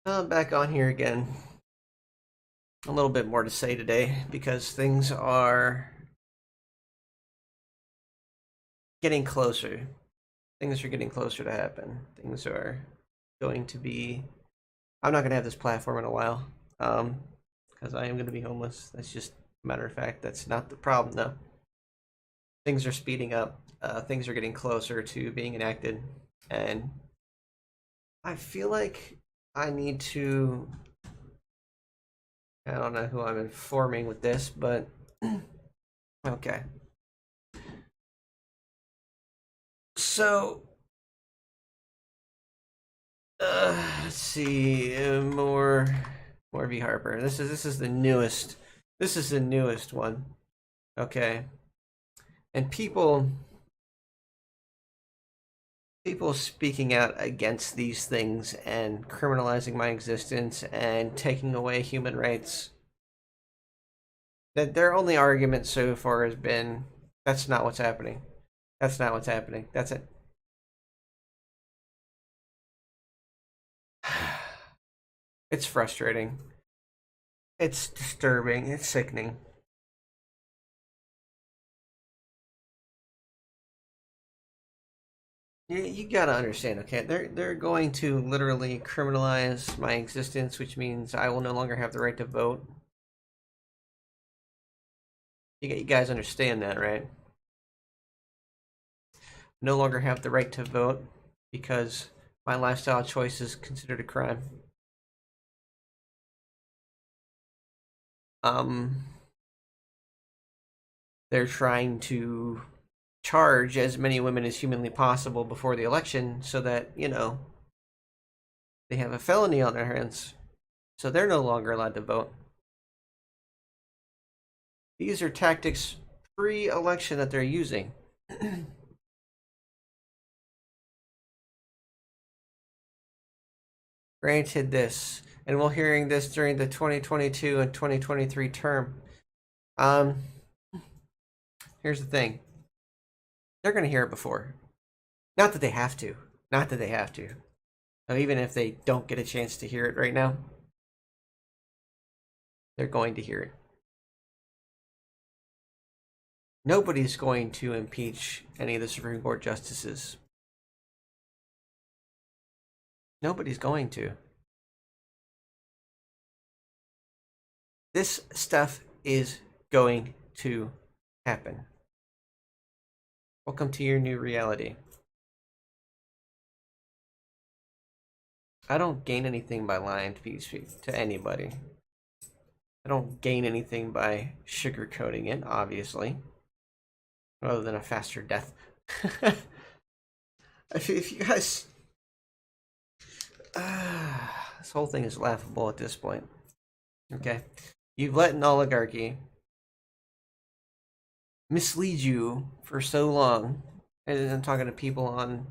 Back on here again. A little bit more to say today because things are getting closer. Things are getting closer to happen. Things are going to be. I'm not going to have this platform in a while because I am going to be homeless. That's just a matter of fact. That's not the problem, though. Things are speeding up. Things are getting closer to being enacted. And I feel like I need to. I don't know who I'm informing with this, but okay. So, let's see, more V Harper. This is the newest. This is the newest one. Okay, and people speaking out against these things and criminalizing my existence and taking away human rights. That their only argument so far has been that's not what's happening. That's not what's happening. That's it. It's frustrating. It's disturbing. It's sickening. You gotta understand, okay? They're going to literally criminalize my existence, which means I will no longer have the right to vote. You guys understand that, right? No longer have the right to vote because my lifestyle choice is considered a crime. Um, they're trying to charge as many women as humanly possible before the election so that, they have a felony on their hands. So they're no longer allowed to vote. These are tactics pre-election that they're using. Granted this, and we're hearing this during the 2022 and 2023 term. Um, Here's the thing. They're going to hear it before. Not that they have to. Not that they have to. So even if they don't get a chance to hear it right now, they're going to hear it. Nobody's going to impeach any of the Supreme Court justices. Nobody's going to. This stuff is going to happen. Welcome to your new reality. I don't gain anything by lying to anybody. I don't gain anything by sugarcoating it, obviously, other than a faster death. If you guys, this whole thing is laughable at this point. Okay, you've let an oligarchy mislead you for so long, and I'm talking to people on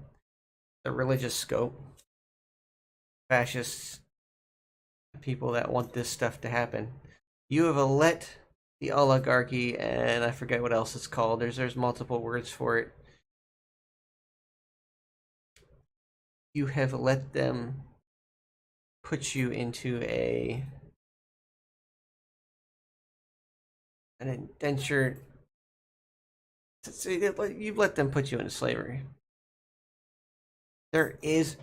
the religious scope, fascists, people that want this stuff to happen. You have let the oligarchy, and I forget what else it's called. There's multiple words for it. You have let them put you into an indentured. You've let them put you into slavery. There is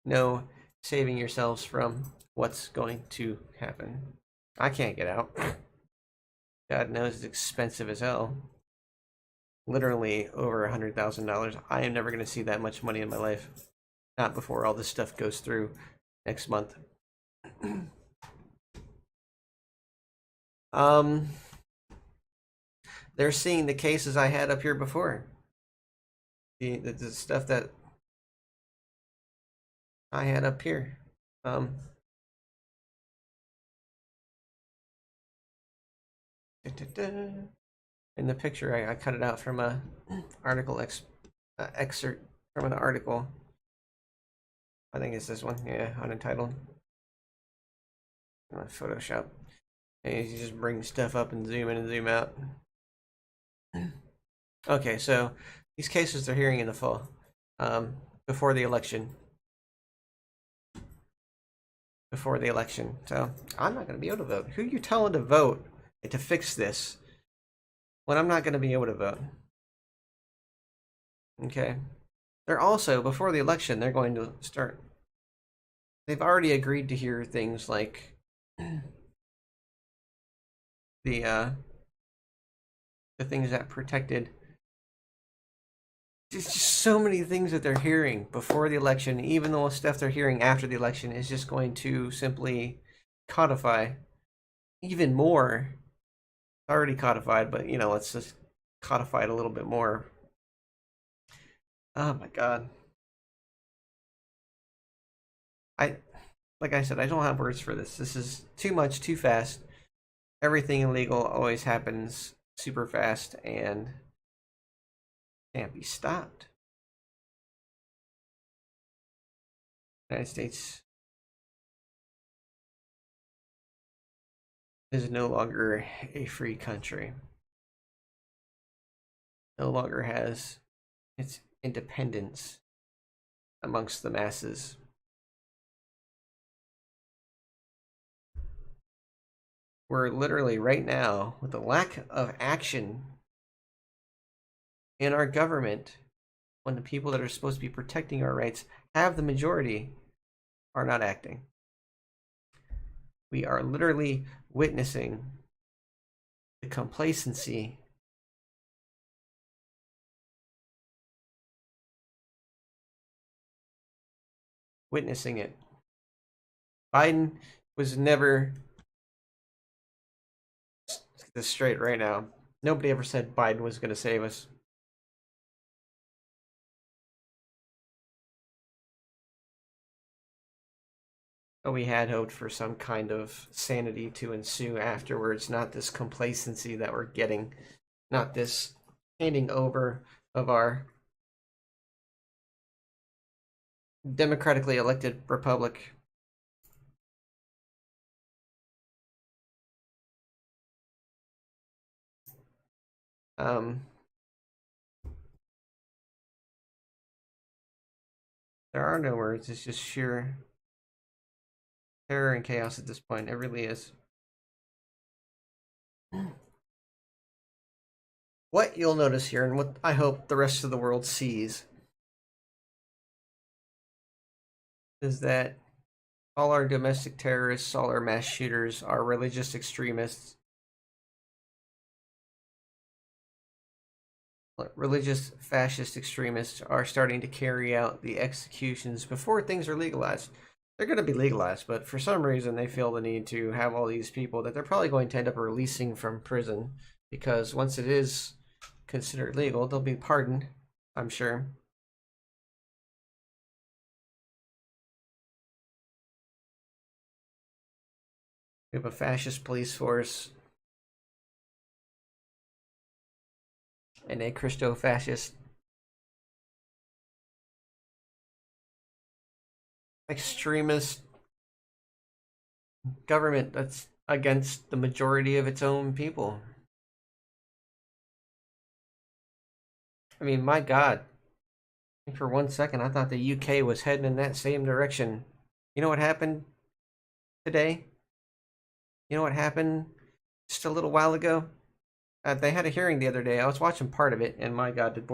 no saving yourselves from what's going to happen. I can't get out. God knows it's expensive as hell. Literally over $100,000. I am never going to see that much money in my life. Not before all this stuff goes through next month. They're seeing the cases I had up here before. The stuff that I had up here. In the picture, I cut it out from a article excerpt from an article. I think it's this one, yeah, unentitled. Photoshop. And you just bring stuff up and zoom in and zoom out. Okay, so these cases they're hearing in the fall, before the election. before the election. So I'm not going to be able to vote. Who are you telling to vote to fix this when I'm not going to be able to vote? Okay. They're also, before the election, they're going to start. They've already agreed to hear things like the uh, the things that protected. There's just so many things that they're hearing before the election, even though stuff they're hearing after the election is just going to simply codify even more. It's already codified, but let's just codify it a little bit more. Oh my god. I like I said, I don't have words for this. This is too much, too fast. Everything illegal always happens super fast and can't be stopped. The United States is no longer a free country. No longer has its independence amongst the masses. We're literally right now, with the lack of action in our government, when the people that are supposed to be protecting our rights have the majority, are not acting. We are literally witnessing the complacency witnessing it. Biden was never, let's get this straight right now, nobody ever said Biden was going to save us. But we had hoped for some kind of sanity to ensue afterwards, not this complacency that we're getting, not this handing over of our democratically elected republic. There are no words. It's just sheer terror and chaos at this point. It really is. What you'll notice here, and what I hope the rest of the world sees, is that all our domestic terrorists, all our mass shooters, our religious extremists, religious fascist extremists are starting to carry out the executions before things are legalized. They're going to be legalized, but for some reason they feel the need to have all these people that they're probably going to end up releasing from prison, because once it is considered legal, they'll be pardoned, I'm sure. We have a fascist police force and a Christo-fascist extremist government that's against the majority of its own people. I mean, my God. For 1 second, I thought the UK was heading in that same direction. You know what happened today? You know what happened just a little while ago? They had a hearing the other day. I was watching part of it, and my God, did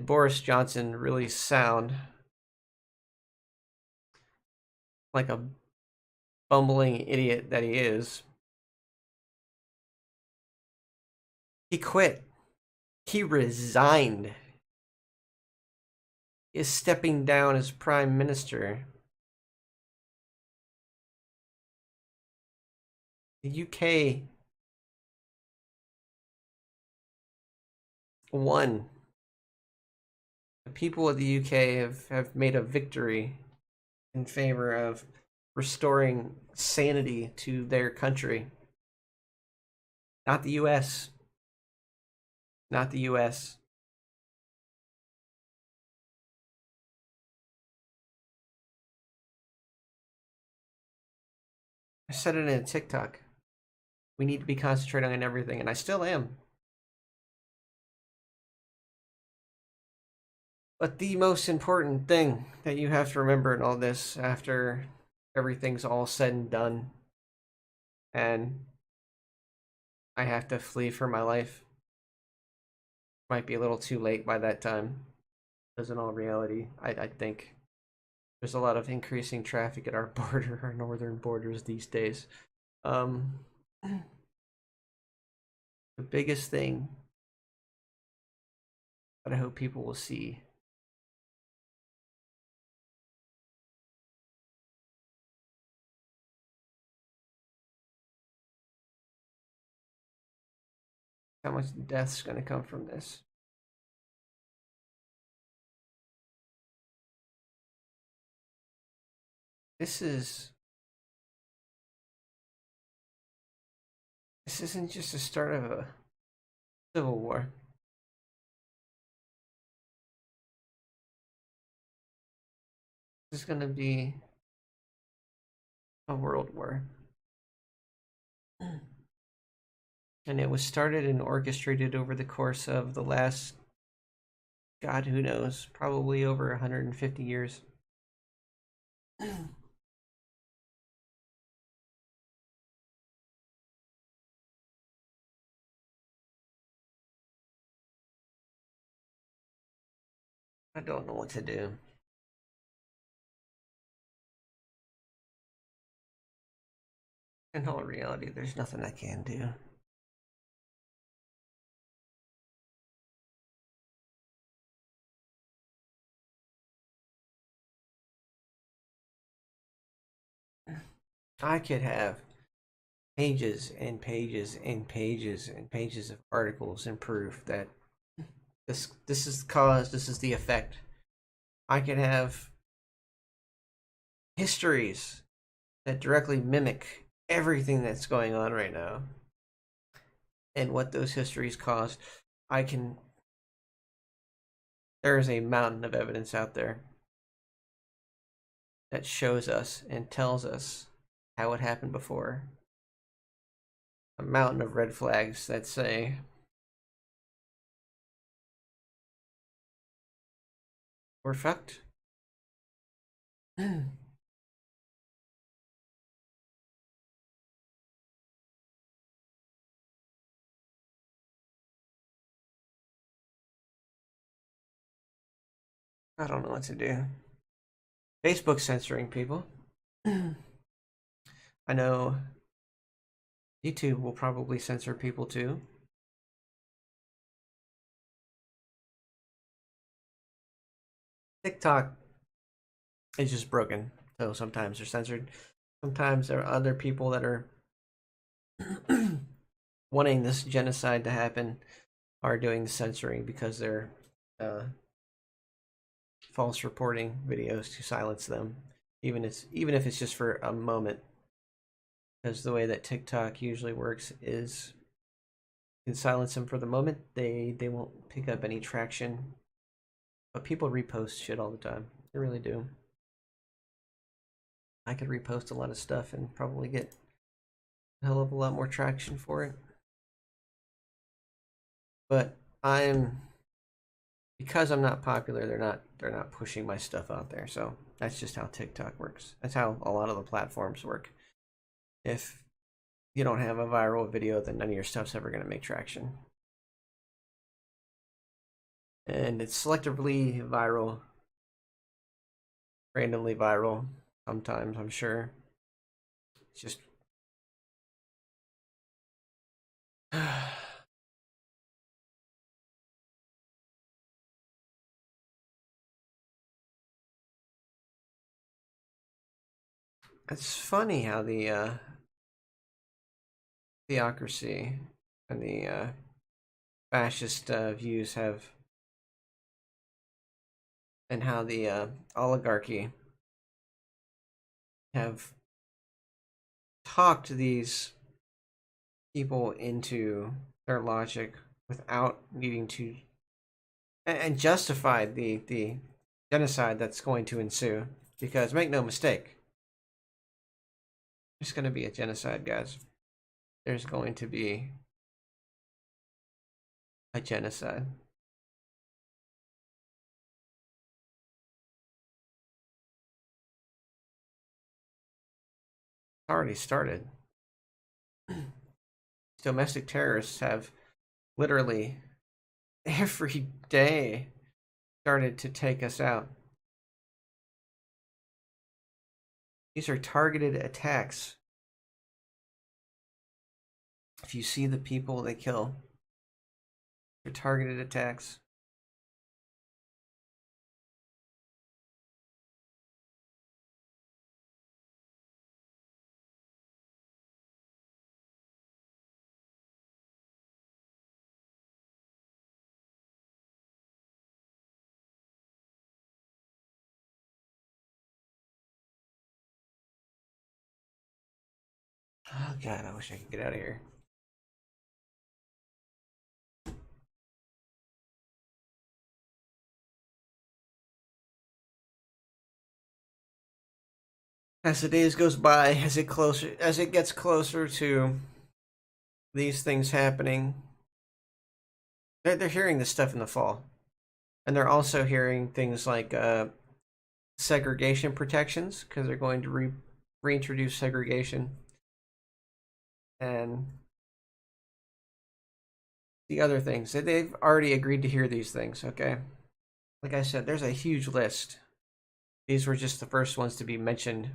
Boris Johnson really sound like a bumbling idiot that he is? He quit. He resigned. He is stepping down as prime minister. The UK won. The people of the UK have made a victory in favor of restoring sanity to their country. Not the US. Not the US. I said it in a TikTok. We need to be concentrating on everything, and I still am. But the most important thing that you have to remember in all this, after everything's all said and done, and I have to flee for my life, might be a little too late by that time. Because in all reality, I think there's a lot of increasing traffic at our border, our northern borders these days. Um, the biggest thing that I hope people will see how much death's going to come from this. This is this isn't just the start of a civil war. This is going to be a world war. And it was started and orchestrated over the course of the last, God, who knows, probably over 150 years. I don't know what to do. In all reality, there's nothing I can do. I could have pages and pages and pages and pages of articles and proof that this is the cause, this is the effect. I could have histories that directly mimic everything that's going on right now and what those histories caused. I can There is a mountain of evidence out there that shows us and tells us how it happened before. A mountain of red flags that say we're fucked. I don't know what to do. Facebook's censoring people. I know YouTube will probably censor people too. TikTok is just broken. So sometimes they're censored. Sometimes there are other people that are wanting this genocide to happen are doing the censoring because they're uh, false reporting videos to silence them, even if it's just for a moment. Because the way that TikTok usually works is you can silence them for the moment, they won't pick up any traction. But people repost shit all the time. They really do. I could repost a lot of stuff and probably get a hell of a lot more traction for it. But because I'm not popular, they're not pushing my stuff out there. So that's just how TikTok works. That's how a lot of the platforms work. If you don't have a viral video, then none of your stuff's ever going to make traction. And it's selectively viral, randomly viral sometimes, I'm sure. It's just it's funny how the theocracy and the fascist views have, and how the oligarchy have talked these people into their logic without needing to, and justified the genocide that's going to ensue. Because make no mistake, there's going to be a genocide, guys. There's going to be a genocide. already started. Domestic terrorists have literally every day started to take us out. These are targeted attacks. If you see the people they kill, they're targeted attacks. Oh god, I wish I could get out of here. As the days goes by, as it gets closer to these things happening, they're hearing this stuff in the fall, and they're also hearing things like segregation protections because they're going to reintroduce segregation, and the other things. They've already agreed to hear these things. Okay, like I said, there's a huge list. These were just the first ones to be mentioned.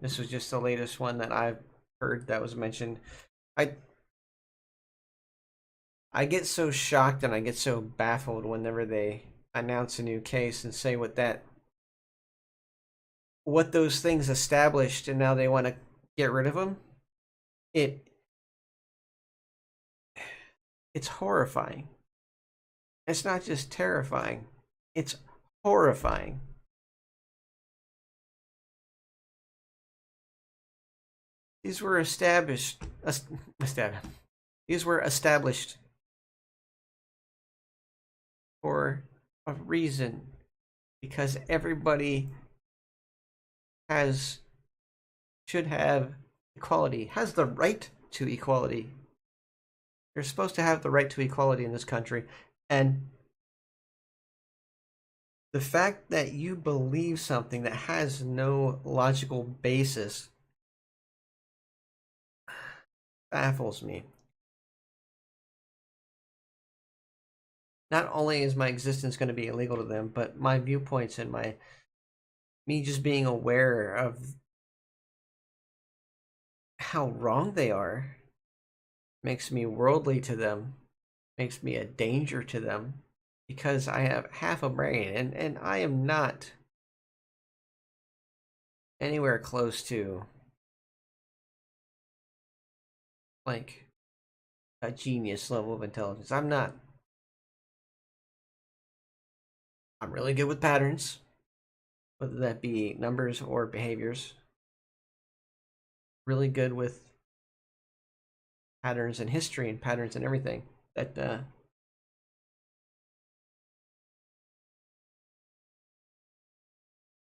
This was just the latest one that I've heard that was mentioned. I I get so shocked and I get so baffled whenever they announce a new case and say what those things established and now they want to get rid of them. It it's horrifying. It's not just terrifying. It's horrifying. These were established. These were established for a reason because everybody has should have equality, has the right to equality. You're supposed to have the right to equality in this country, and the fact that you believe something that has no logical basis baffles me. Not only is my existence going to be illegal to them, but my viewpoints and me just being aware of how wrong they are makes me worldly to them, makes me a danger to them because I have half a brain and I am not anywhere close to like a genius level of intelligence. I'm not. I'm really good with patterns, whether that be numbers or behaviors. Really good with patterns in history and patterns in everything. That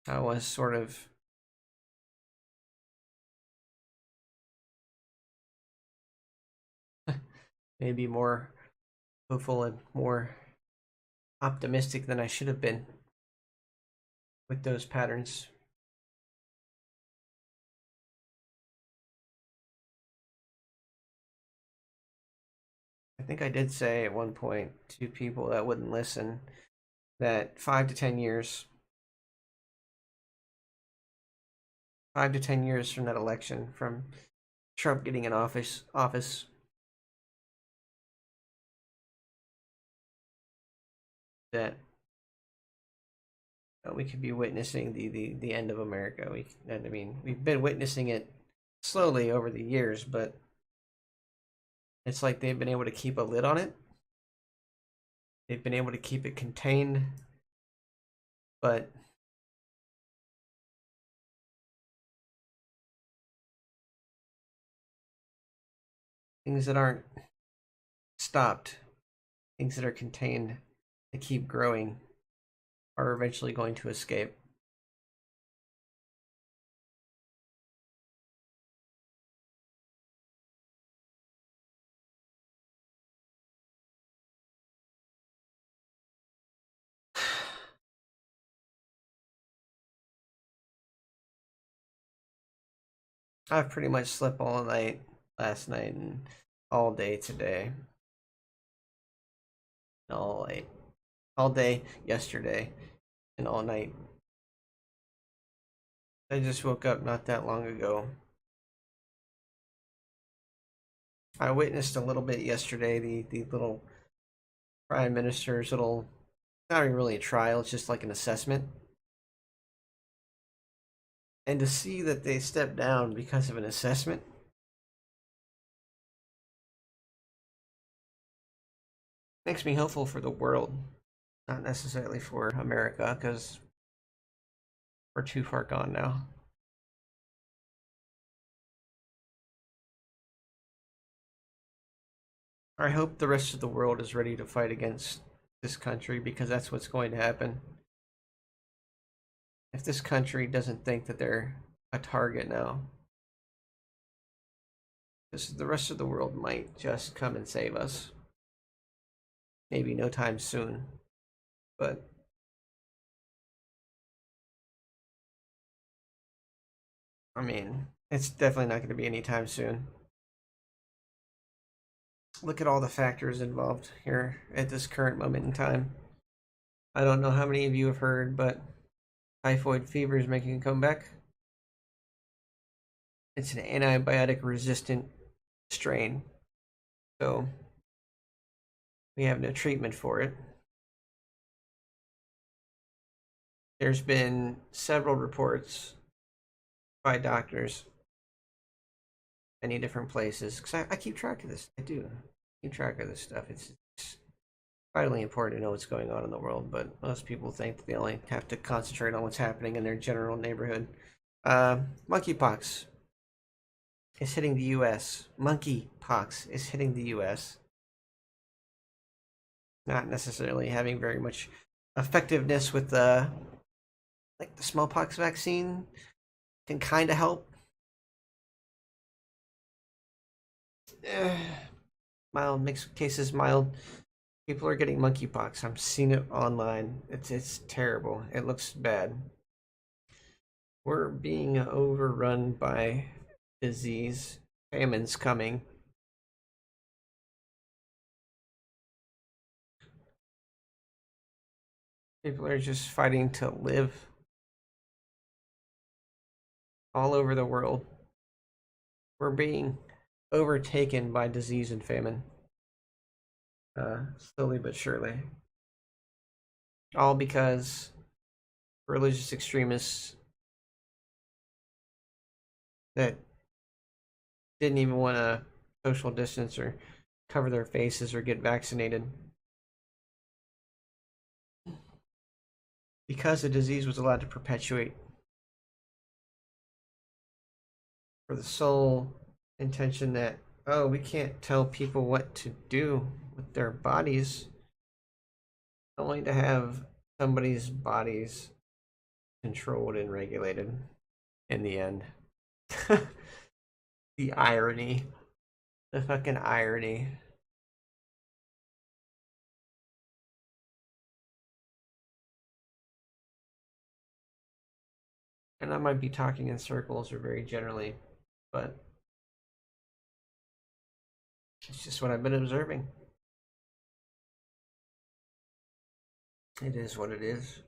I was sort of maybe more hopeful and more optimistic than I should have been with those patterns. I think I did say at one point to people that wouldn't listen that 5 to 10 years, 5 to 10 years from that election, from Trump getting in office, that we could be witnessing the end of America. I mean, we've been witnessing it slowly over the years, but it's like they've been able to keep a lid on it. They've been able to keep it contained, but things that aren't stopped, things that are contained, that keep growing, are eventually going to escape. I've pretty much slept all night last night and all day today. All night. All day yesterday and all night. I just woke up not that long ago. I witnessed a little bit yesterday, the little prime minister's little, not even really a trial, it's just like an assessment. And to see that they stepped down because of an assessment makes me hopeful for the world, not necessarily for America, because we're too far gone now. I hope the rest of the world is ready to fight against this country because that's what's going to happen. If this country doesn't think that they're a target now, the rest of the world might just come and save us. Maybe no time soon, but I mean, it's definitely not going to be anytime soon. Look at all the factors involved here at this current moment in time. I don't know how many of you have heard, but typhoid fever is making a comeback. It's an antibiotic resistant strain, so we have no treatment for it. There's been several reports by doctors, many different places, because I keep track of this. I do keep track of this stuff. It's vitally important to know what's going on in the world, but most people think that they only have to concentrate on what's happening in their general neighborhood. Monkeypox is hitting the U.S. Monkeypox is hitting the U.S. Not necessarily having very much effectiveness with the like the smallpox vaccine can kind of help. Mild mixed cases, mild. People are getting monkeypox. I'm seeing it online. It's terrible. It looks bad. We're being overrun by disease. Famine's coming. People are just fighting to live all over the world. We're being overtaken by disease and famine, slowly but surely. All because religious extremists that didn't even want to social distance or cover their faces or get vaccinated. Because the disease was allowed to perpetuate for the sole intention that, oh, we can't tell people what to do with their bodies, only to have somebody's bodies controlled and regulated in the end. The irony. The fucking irony. And I might be talking in circles or very generally, but it's just what I've been observing. It is what it is.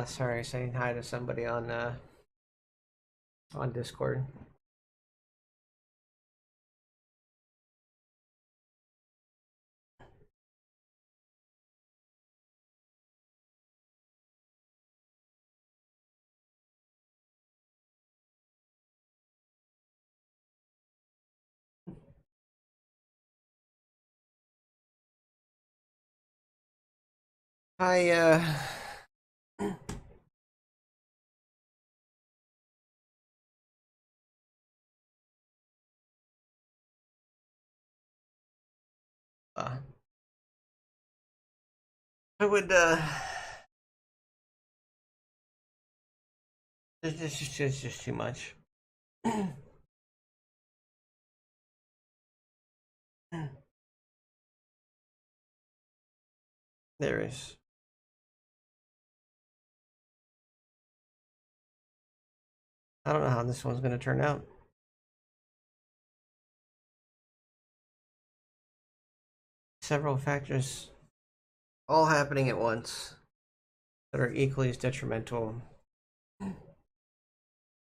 Sorry, saying hi to somebody on on Discord. I uh I would it's just too much. There is. I don't know how this one's going to turn out. Several factors all happening at once that are equally as detrimental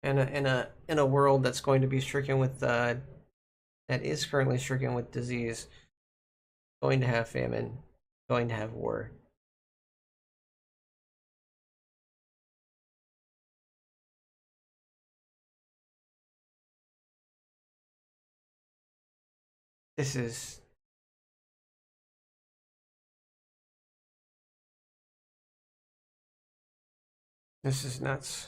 in a world that's going to be stricken with that is currently stricken with disease, going to have famine, going to have war. This is nuts.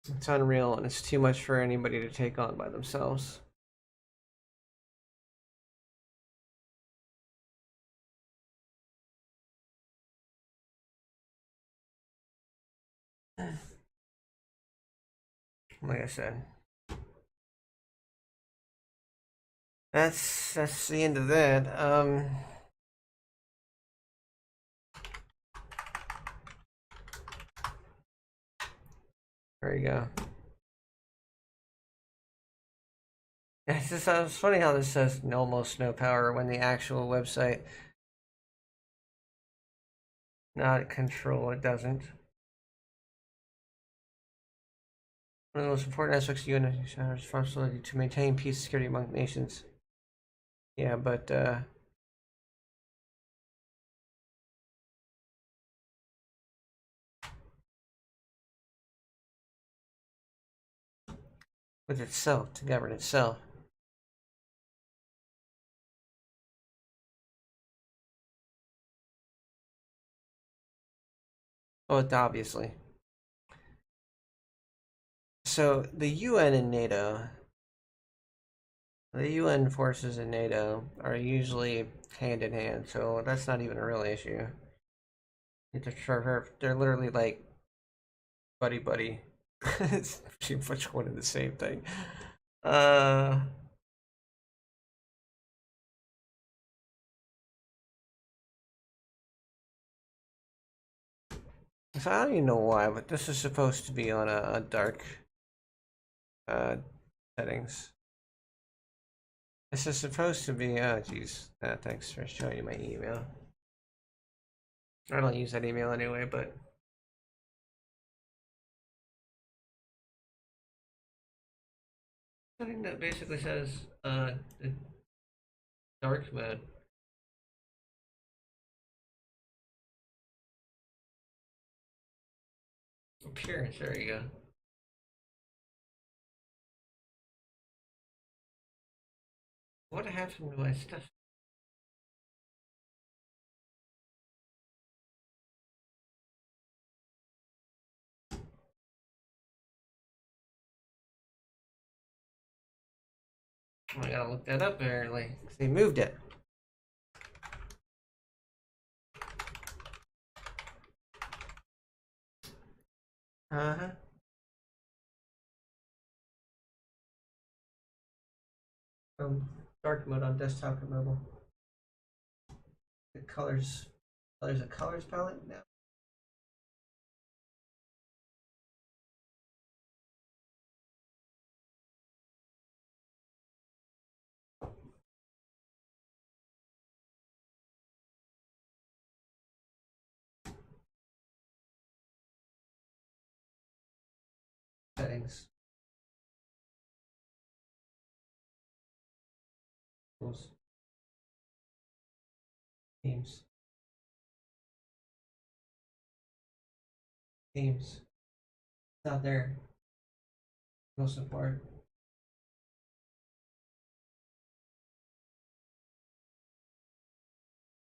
It's unreal, and it's too much for anybody to take on by themselves. Like I said, that's the end of that. There you go. It's funny how this says almost no power when the actual website, not control, it doesn't. One of the most important aspects of UN is responsibility to maintain peace and security among nations. Yeah, but with itself, to govern itself. Oh, obviously. So the UN and NATO, the UN forces in NATO are usually hand in hand, so that's not even a real issue. They're literally like buddy buddy. It's pretty much one and the same thing. Uh, so I don't even know why, but this is supposed to be on a dark uh settings. This is supposed to be. Oh, jeez. Thanks for showing you my email. I don't use that email anyway, but something that basically says the dark mode appearance. There you go. What happened to my stuff? I gotta look that up apparently. They moved it. Uh huh. Dark mode on desktop and mobile. The colors. Oh, there's a colors palette now. Tools. Themes. Themes. It's not there. No support.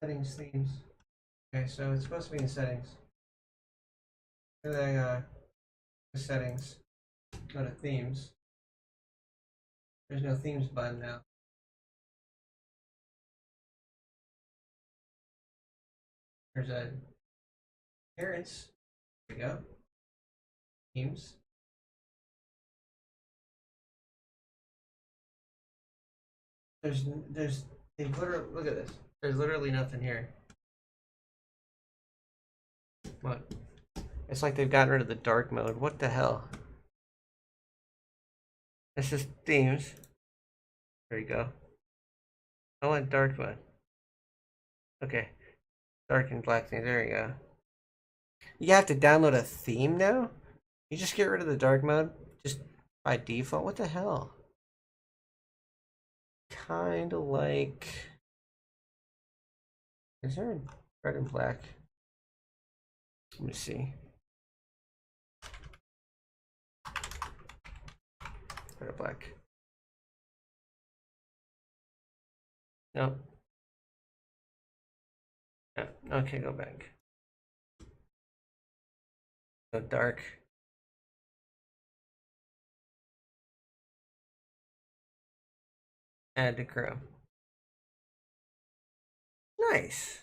Settings, themes. Okay, so it's supposed to be in settings. And then settings. Go to themes. There's no themes button now. There's a appearance. There we go. Themes. There's they literally look at this. There's literally nothing here. What? It's like they've gotten rid of the dark mode. What the hell? This is themes. There you go. I want dark mode. Okay. Dark and black theme. There you go. You have to download a theme now? You just get rid of the dark mode? Just by default? What the hell? Kinda like... Is there a red and black? Let me see. Red or black? No. No. Okay, go back. Go dark. Add to Chrome. Nice.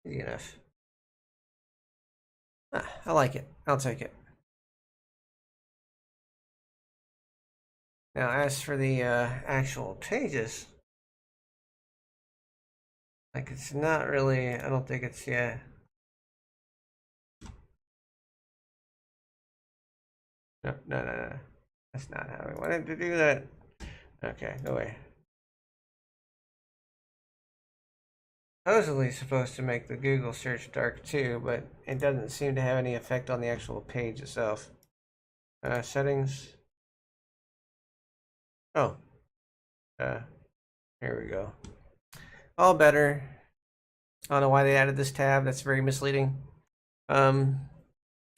Easy enough. I like it. I'll take it. Now, as for the actual pages, like it's not really. I don't think it's No, no, no, no. That's not how we wanted to do that. Okay, no way. Supposedly supposed to make the Google search dark too, but it doesn't seem to have any effect on the actual page itself. Settings. Oh. Here we go. All better. I don't know why they added this tab. That's very misleading. I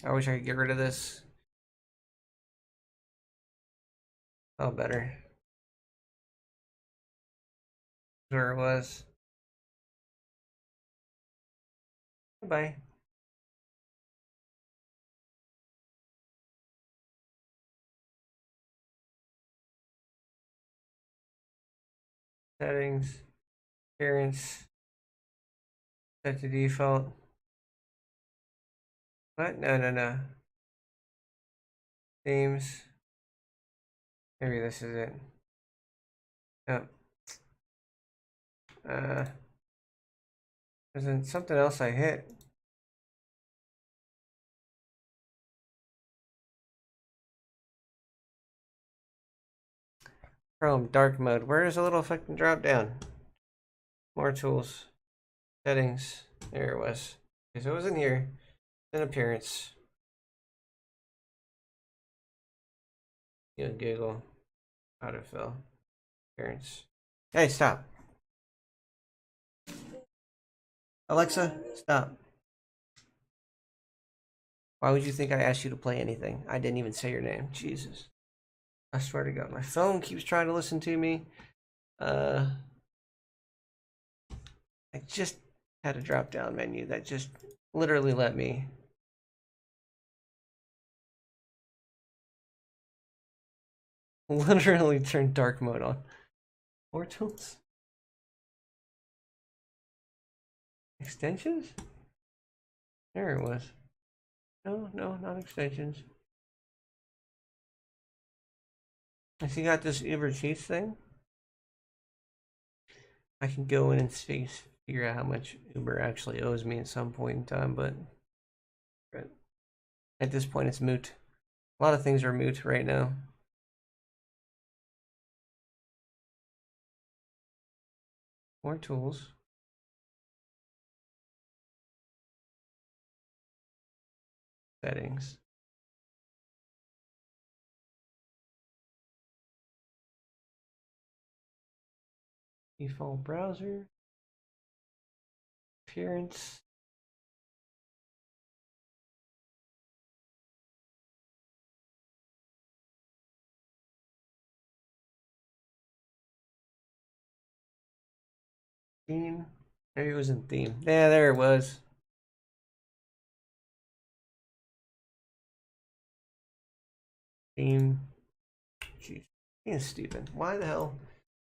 wish I could get rid of this. All better. Where it was. Bye. Settings. Appearance. Set to default. What? No, no, no. Themes. Maybe this is it. No. There's something else I hit. Chrome dark mode. Where is the little fucking drop down? More tools. Settings. There it was. Okay, so it was in here. Then appearance. Google. Autofill. Appearance. Hey, stop. Alexa, stop. Why would you think I asked you to play anything? I didn't even say your name. Jesus. I swear to God. My phone keeps trying to listen to me. I just had a drop down menu that just literally let me. Literally turn dark mode on. More tools? Extensions? There it was. No, no, not extensions. Has he got this Uber Cheats thing? I can go in and figure out how much Uber actually owes me at some point in time, but at this point it's moot. A lot of things are moot right now. More tools. Settings. Default browser. Appearance. Theme. Maybe it was in theme. Yeah, there it was. Theme. Jeez. It's stupid. Why the hell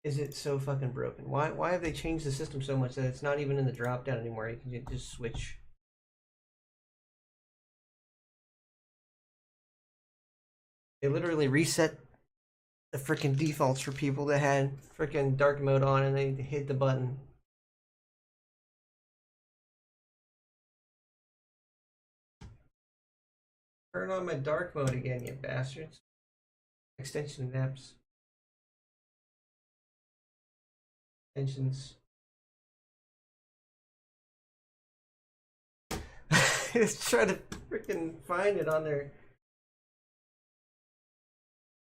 is it so fucking broken? Why have they changed the system so much that it's not even in the drop down anymore? You can just switch. They literally reset the freaking defaults for people that had freaking dark mode on and they hit the button. Turn on my dark mode again, you bastards. Extension apps. Extensions. Just try to freaking find it on their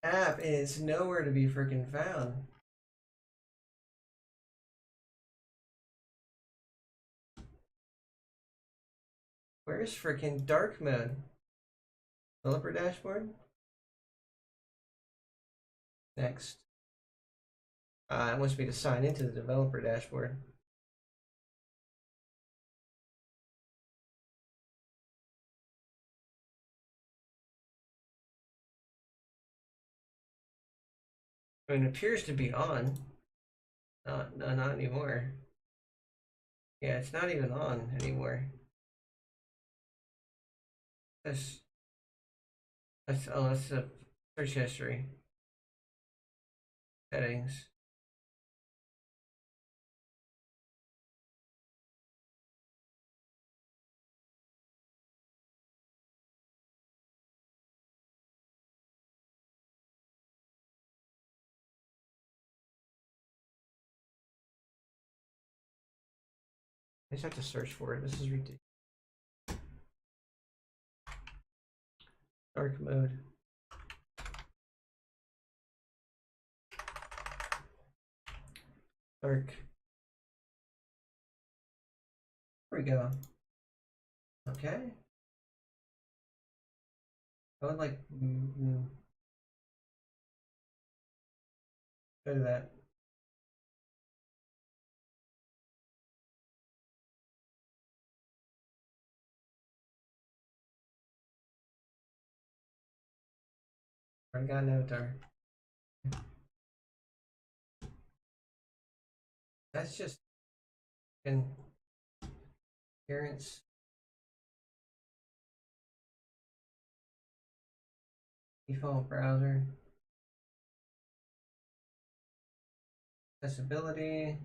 app and it's nowhere to be freaking found. Where's freaking dark mode? Developer dashboard? Next. It wants me to sign into the developer dashboard. I mean, it appears to be on. Not anymore. Yeah, it's not even on anymore. That's that's the search history. Settings. I just have to search for it. This is ridiculous. Dark mode. Dark. There we go. Okay. I would like go to that. I got no dark. That's just an appearance. Default browser. Accessibility.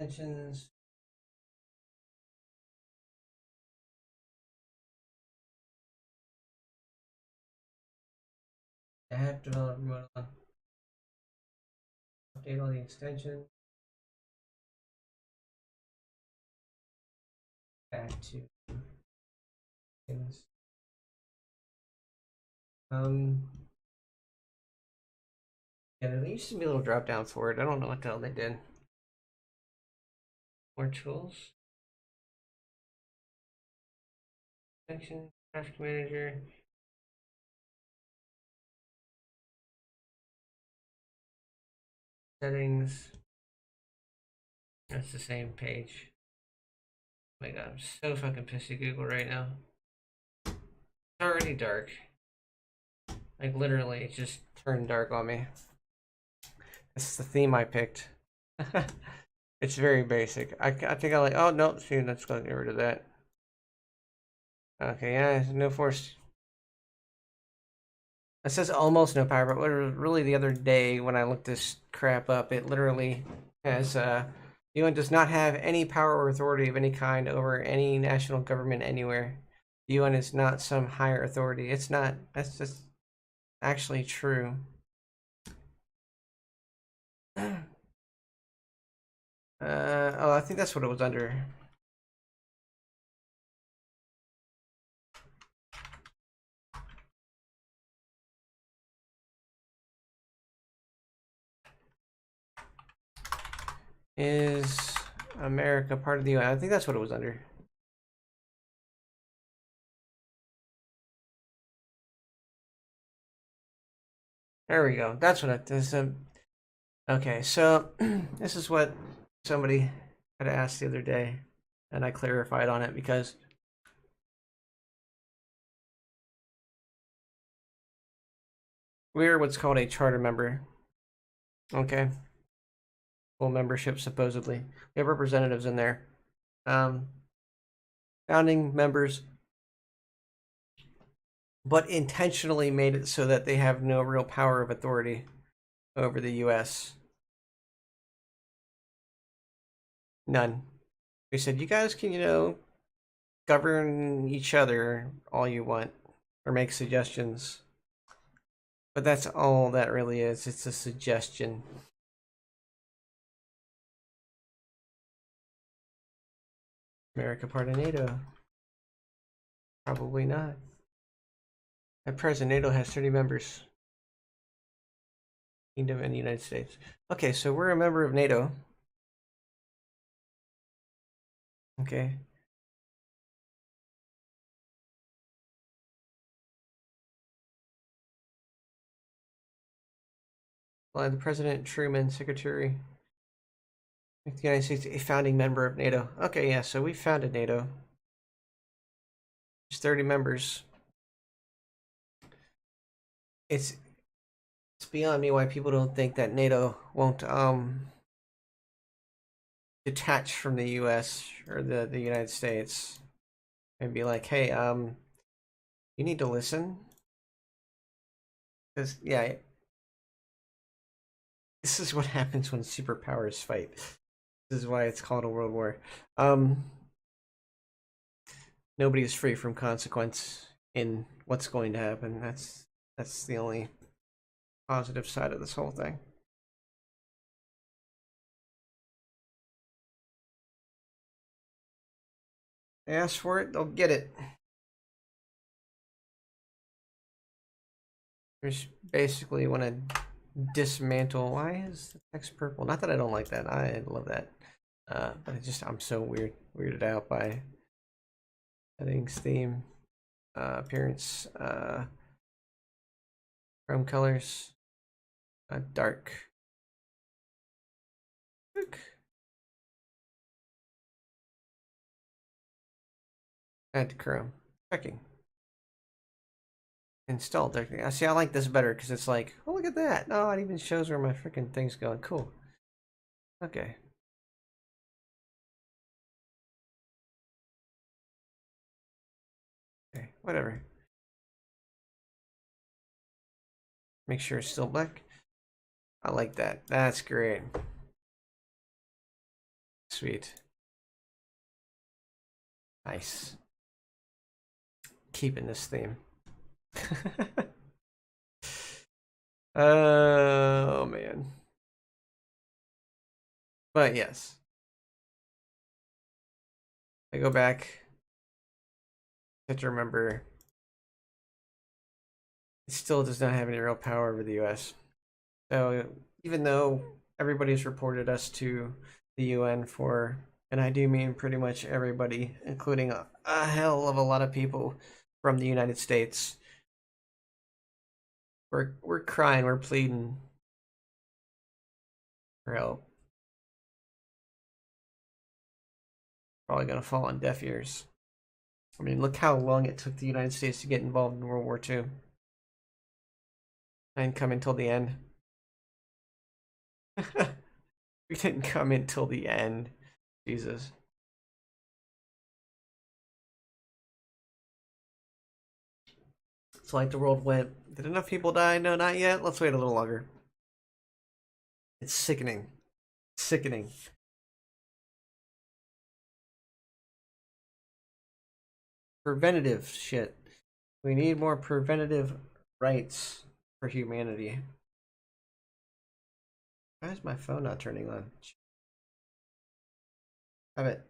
Extensions. App developer mode. Update all the extensions. Back to things. Yeah, there used to be a little drop down for it. I don't know what the hell they did. More tools. Section, traffic manager. Settings. That's the same page. Oh my god, I'm so fucking pissed at Google right now. It's already dark. Like literally, it just turned dark on me. This is the theme I picked. It's very basic. I think I like. Oh no, see, let's go get rid of that. Okay, yeah, no force. It says almost no power, but really the other day when I looked this crap up, it literally has UN does not have any power or authority of any kind over any national government anywhere. The UN is not some higher authority. It's not. That's just actually true. I think that's what it was under. Is America part of the UN? I think that's what it was under. There we go. That's what it is. Okay, so this is what somebody had asked the other day, and I clarified on it because we're what's called a charter member. Okay, full membership supposedly. We have representatives in there. Um, Founding members, but intentionally made it so that they have no real power of authority over the U.S. None. We said, you guys can, govern each other all you want or make suggestions. But that's all that really is. It's a suggestion. America part of NATO? Probably not. At present, NATO has 30 members. Kingdom and the United States. Okay, so we're a member of NATO. Okay. Well, the President, Truman, Secretary, the United States, a founding member of NATO. Okay, yeah, so we founded NATO. There's 30 members. It's beyond me why people don't think that NATO won't detach from the US or the United States and be like, hey, you need to listen. Because yeah, this is what happens when superpowers fight. This is why it's called a world war. Nobody is free from consequence in what's going to happen. That's the only positive side of this whole thing. They ask for it, they'll get it. There's basically want to dismantle. Why is the text purple? Not that I don't like that. I love that. But I'm so weirded out by settings, theme, appearance, chrome colors, dark. Add to Chrome. Checking. Install technically. I see. I like this better because it's like, oh, look at that. No, it even shows where my freaking thing's going. Cool. Okay. Okay. Whatever. Make sure it's still black. I like that. That's great. Sweet. Nice. Keeping this theme. Oh man. But yes. I go back. I have to remember it still does not have any real power over the US. So even though everybody's reported us to the UN for, and I do mean pretty much everybody, including a hell of a lot of people from the United States, we're crying, we're pleading for help. Probably gonna fall on deaf ears. I mean, look how long it took the United States to get involved in World War II. I didn't come until the end. We didn't come until the end. Jesus. It's like the world went. Did enough people die? No, not yet. Let's wait a little longer. It's sickening. Sickening. Preventative shit. We need more preventative rights for humanity. Why is my phone not turning on? Have it.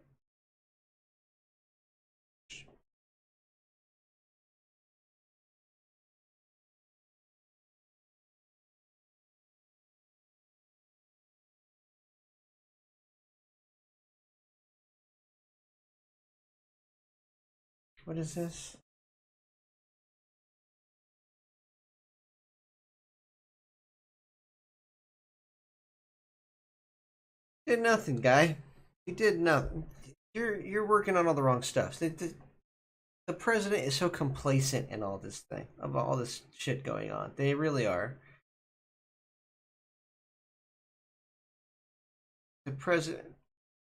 What is this? Did nothing, guy. You did nothing. You're working on all the wrong stuff. The president is so complacent in all this thing, of all this shit going on. They really are. The president,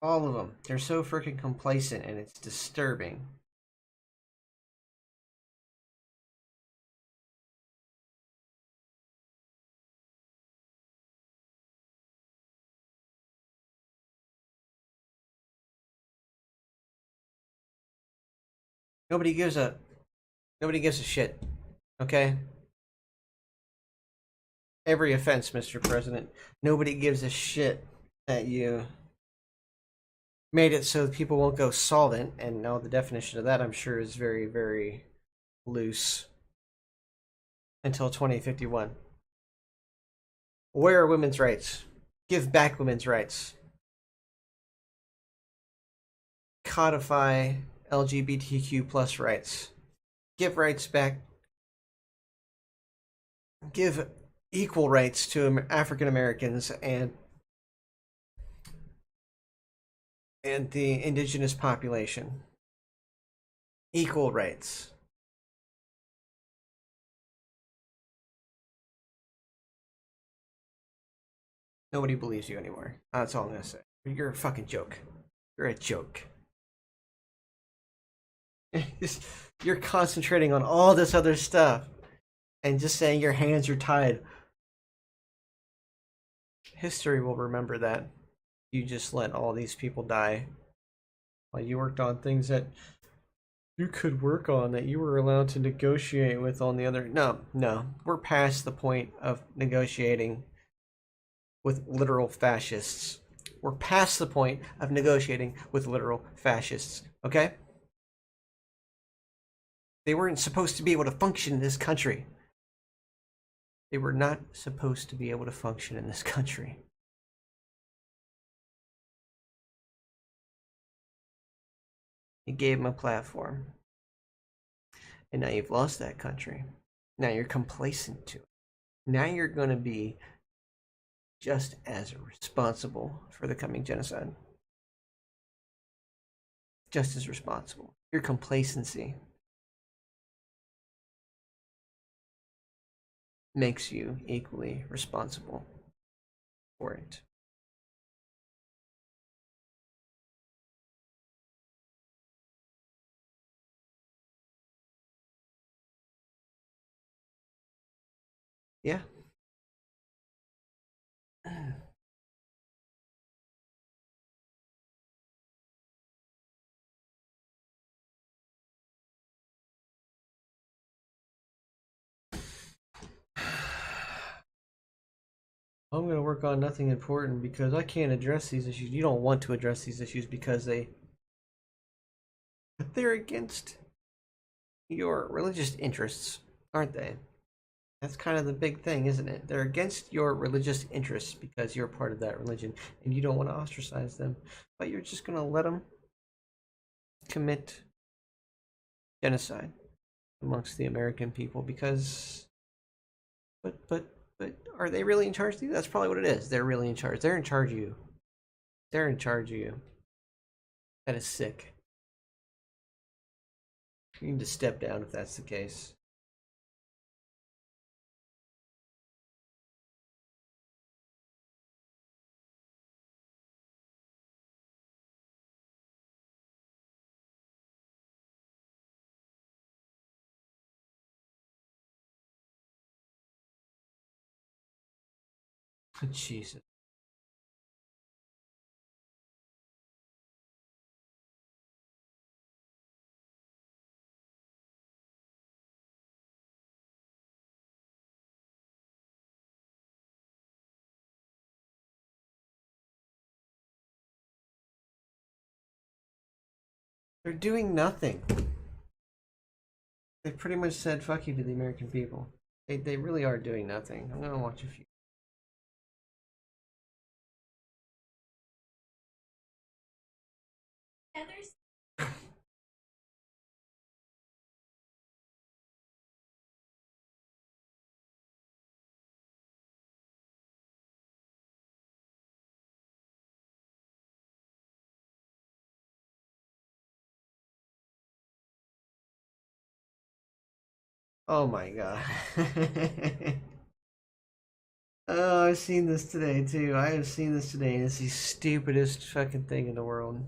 all of them, they're so freaking complacent, and it's disturbing. Nobody gives a nobody gives a shit. Okay? Every offense, Mr. President. Nobody gives a shit that you made it so people won't go solvent, and now the definition of that, I'm sure, is very, very loose until 2051. Where are women's rights? Give back women's rights. Codify LGBTQ plus rights. Give rights back. Give equal rights to African Americans and the indigenous population. Equal rights. Nobody believes you anymore. That's all I'm gonna say. You're a fucking joke. You're a joke. You're concentrating on all this other stuff and just saying your hands are tied. History will remember that. You just let all these people die while you worked on things that you could work on, that you were allowed to negotiate with on the other. No, no. We're past the point of negotiating with literal fascists. We're past the point of negotiating with literal fascists, okay? They weren't supposed to be able to function in this country. They were not supposed to be able to function in this country. You gave them a platform. And now you've lost that country. Now you're complacent to it. Now you're going to be just as responsible for the coming genocide. Just as responsible. Your complacency makes you equally responsible for it. Yeah. I'm going to work on nothing important because I can't address these issues. You don't want to address these issues because they're against your religious interests, aren't they? That's kind of the big thing, isn't it? They're against your religious interests because you're part of that religion and you don't want to ostracize them, but you're just going to let them commit genocide amongst the American people because but are they really in charge of you? That's probably what it is. They're really in charge. They're in charge of you. They're in charge of you. That is sick. You need to step down if that's the case. Jesus. They're doing nothing. They pretty much said fuck you to the American people. They really are doing nothing. I'm gonna watch a few. Oh my god. Oh, I've seen this today too. I have seen this today, and it's the stupidest fucking thing in the world.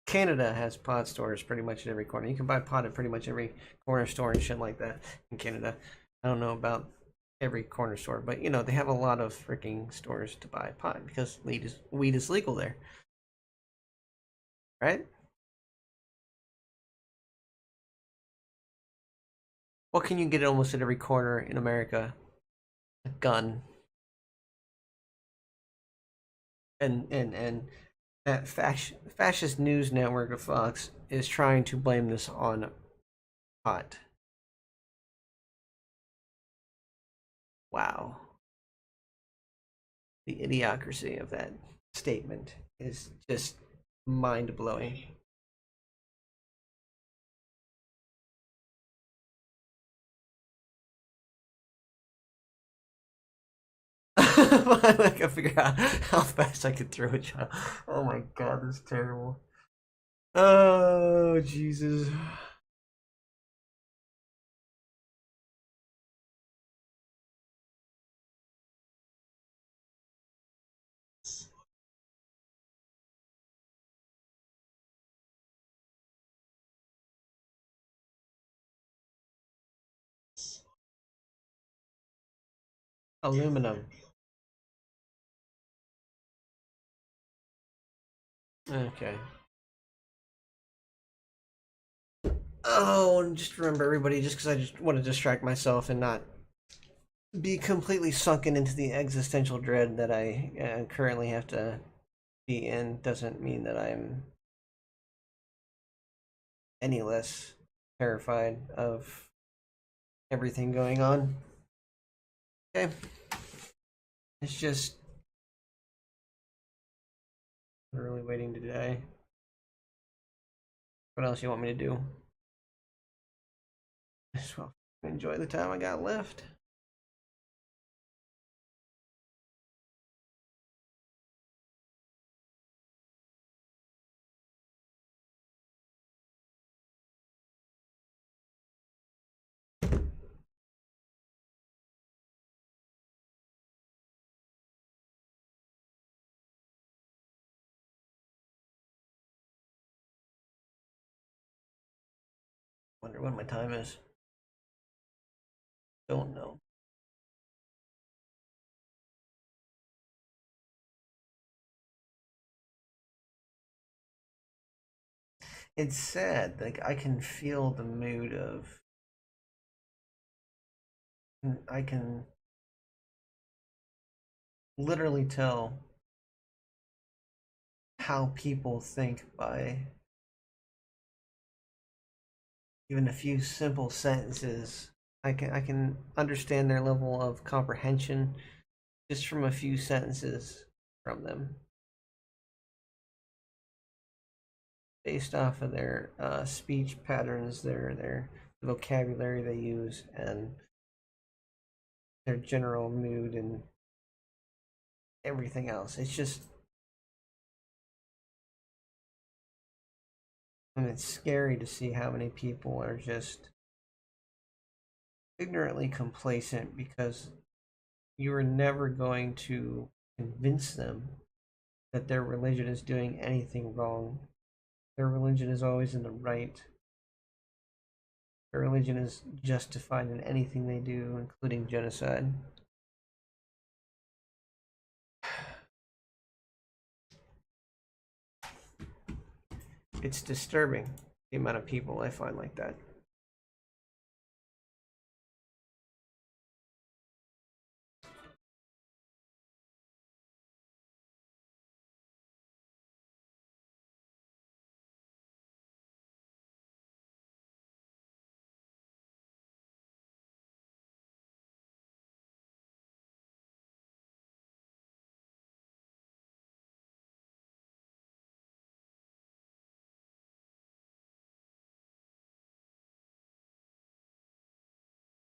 Canada has pod stores pretty much at every corner. You can buy pod at pretty much every corner store and shit like that in Canada. I don't know about every corner store, but you know they have a lot of freaking stores to buy pot because weed is legal there, right? What can you get almost at every corner in America? A gun. And that fascist news network of Fox is trying to blame this on pot. Wow. The idiocracy of that statement is just mind blowing. I gotta figure out how fast I could throw a child. Oh my god, this is terrible. Oh Jesus. Aluminum. Okay. Oh, and just remember everybody, just because I just want to distract myself and not be completely sunken into the existential dread that I currently have to be in, doesn't mean that I'm any less terrified of everything going on. Okay, it's just literally waiting to die. What else you want me to do? Just well, enjoy the time I got left. Wonder what my time is. Don't know. It's sad. Like I can feel the mood of. I can literally tell how people think by even a few simple sentences. I can understand their level of comprehension just from a few sentences from them, based off of their speech patterns, their vocabulary they use, and their general mood and everything else. It's just, and it's scary to see how many people are just ignorantly complacent because you are never going to convince them that their religion is doing anything wrong. Their religion is always in the right. Their religion is justified in anything they do, including genocide. It's disturbing the amount of people I find like that.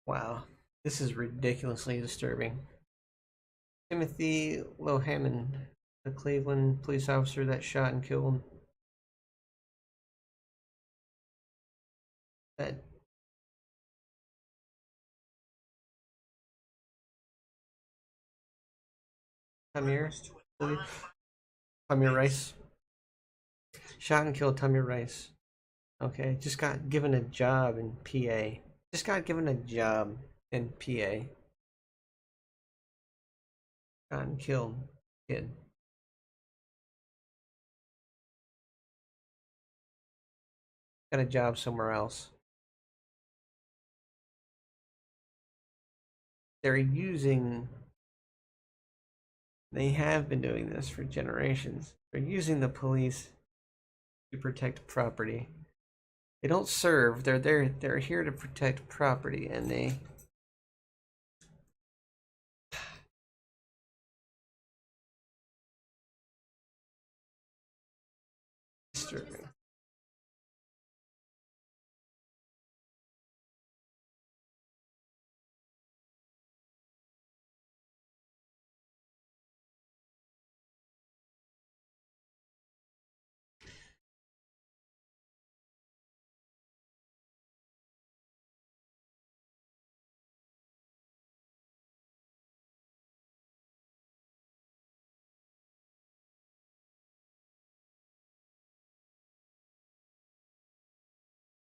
Wow, this is ridiculously disturbing. Timothy Lohaman, the Cleveland police officer that shot and killed Tamir, Tamir Rice. Shot and killed Tamir Rice. Okay, just got given a job in PA. Just got given a job in PA. Shot and killed kid. Got a job somewhere else. They're using. They have been doing this for generations. They're using the police to protect property. They don't serve. They're there. They're here to protect property, and they. Disturbing.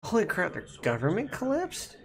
Holy crap! Their government collapsed.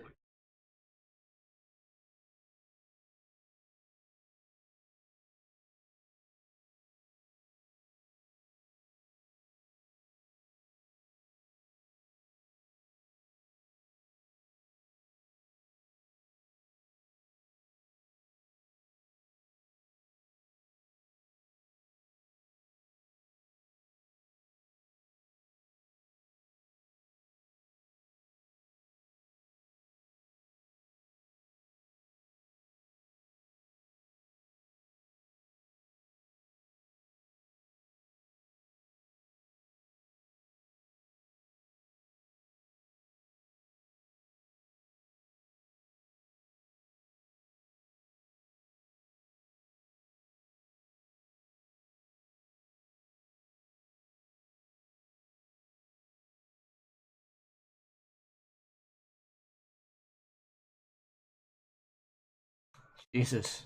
Jesus.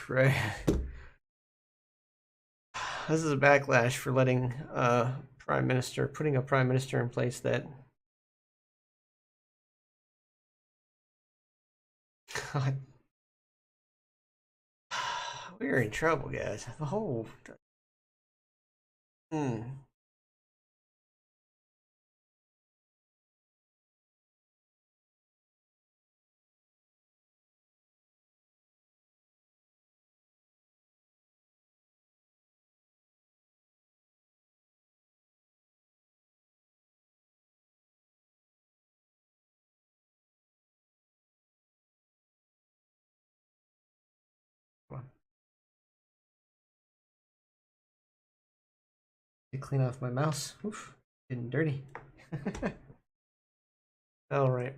Right. This is a backlash for letting putting a prime minister in place that. God, we're in trouble, guys. The whole. Hmm. To clean off my mouse. Oof, getting dirty. All right.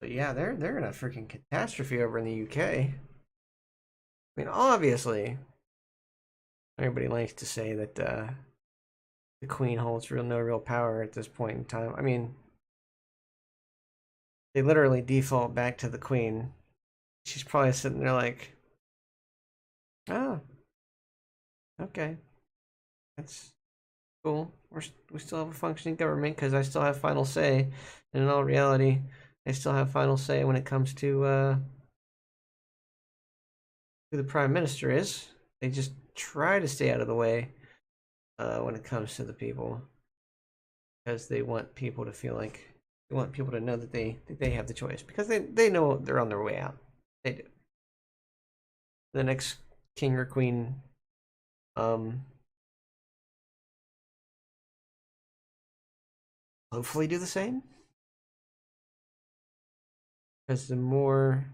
But yeah, they're in a freaking catastrophe over in the UK. I mean, obviously, everybody likes to say that the Queen holds no real power at this point in time. I mean, they literally default back to the Queen. She's probably sitting there like, oh, okay, that's cool. We still have a functioning government because I still have final say. And in all reality, I still have final say when it comes to who the prime minister is. They just try to stay out of the way when it comes to the people because they want people to feel like they want people to know that they have the choice because they know they're on their way out. They do. The next king or queen, um, hopefully do the same because the more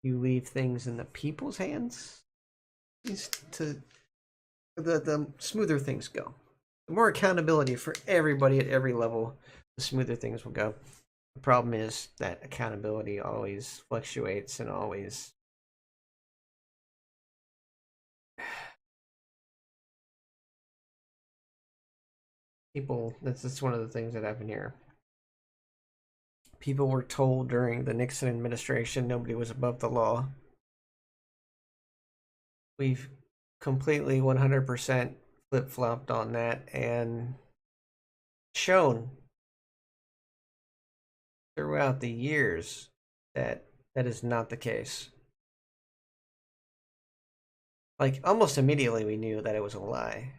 you leave things in the people's hands, to the smoother things go. The more accountability for everybody at every level, the smoother things will go. The problem is that accountability always fluctuates and always people. That's one of the things that happen here. People were told during the Nixon administration nobody was above the law. We've completely 100% flip-flopped on that and shown throughout the years that that is not the case. Like, almost immediately we knew that it was a lie.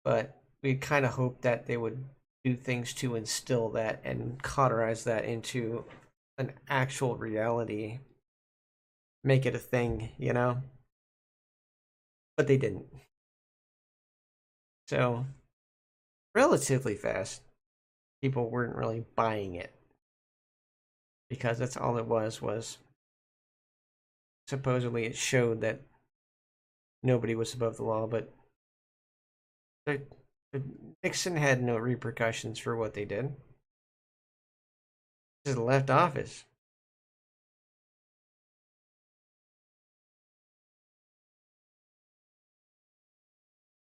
But we kind of hoped that they would do things to instill that and cauterize that into an actual reality, make it a thing, you know? But they didn't. So, relatively fast, people weren't really buying it. Because that's all it was supposedly it showed that nobody was above the law, but Nixon had no repercussions for what they did. Just left office.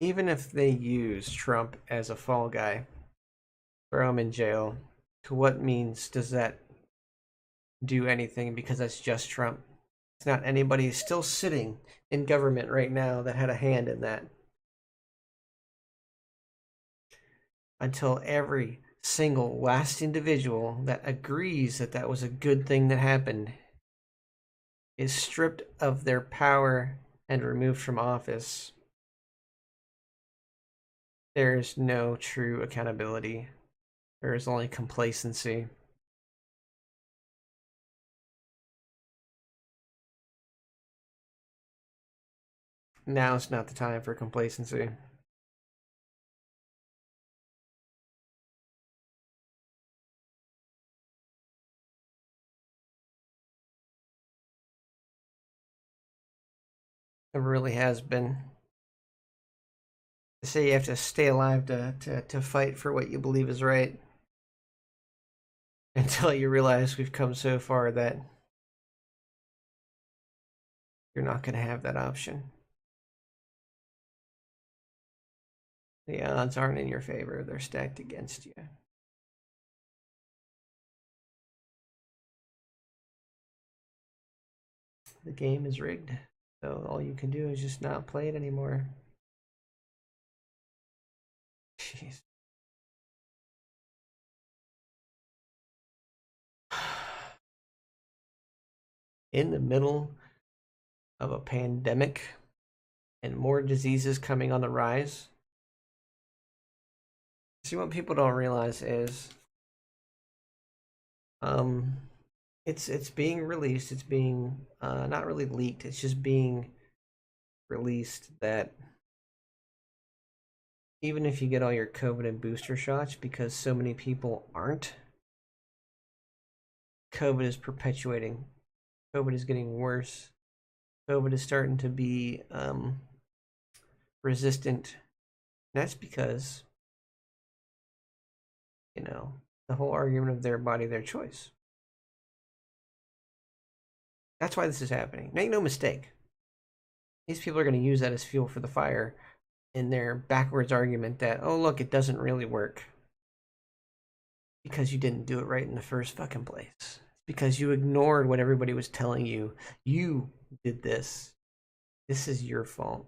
Even if they use Trump as a fall guy, throw him in jail, to what means does that do anything? Because that's just Trump. It's not anybody still sitting in government right now that had a hand in that. Until every single last individual that agrees that that was a good thing that happened is stripped of their power and removed from office, there is no true accountability. There is only complacency. Now is not the time for complacency. It really has been. They say you have to stay alive to fight for what you believe is right. Until you realize we've come so far that you're not going to have that option. The odds aren't in your favor, they're stacked against you. The game is rigged, so all you can do is just not play it anymore. Jeez. In the middle of a pandemic and more diseases coming on the rise. See, what people don't realize is it's being released, it's being not really leaked, it's just being released that even if you get all your COVID and booster shots, because so many people aren't, COVID is perpetuating. COVID is getting worse. COVID is starting to be resistant. And that's because, you know, the whole argument of their body, their choice. That's why this is happening. Make no mistake. These people are going to use that as fuel for the fire in their backwards argument that, oh, look, it doesn't really work. Because you didn't do it right in the first fucking place. It's because you ignored what everybody was telling you. You did this. This is your fault.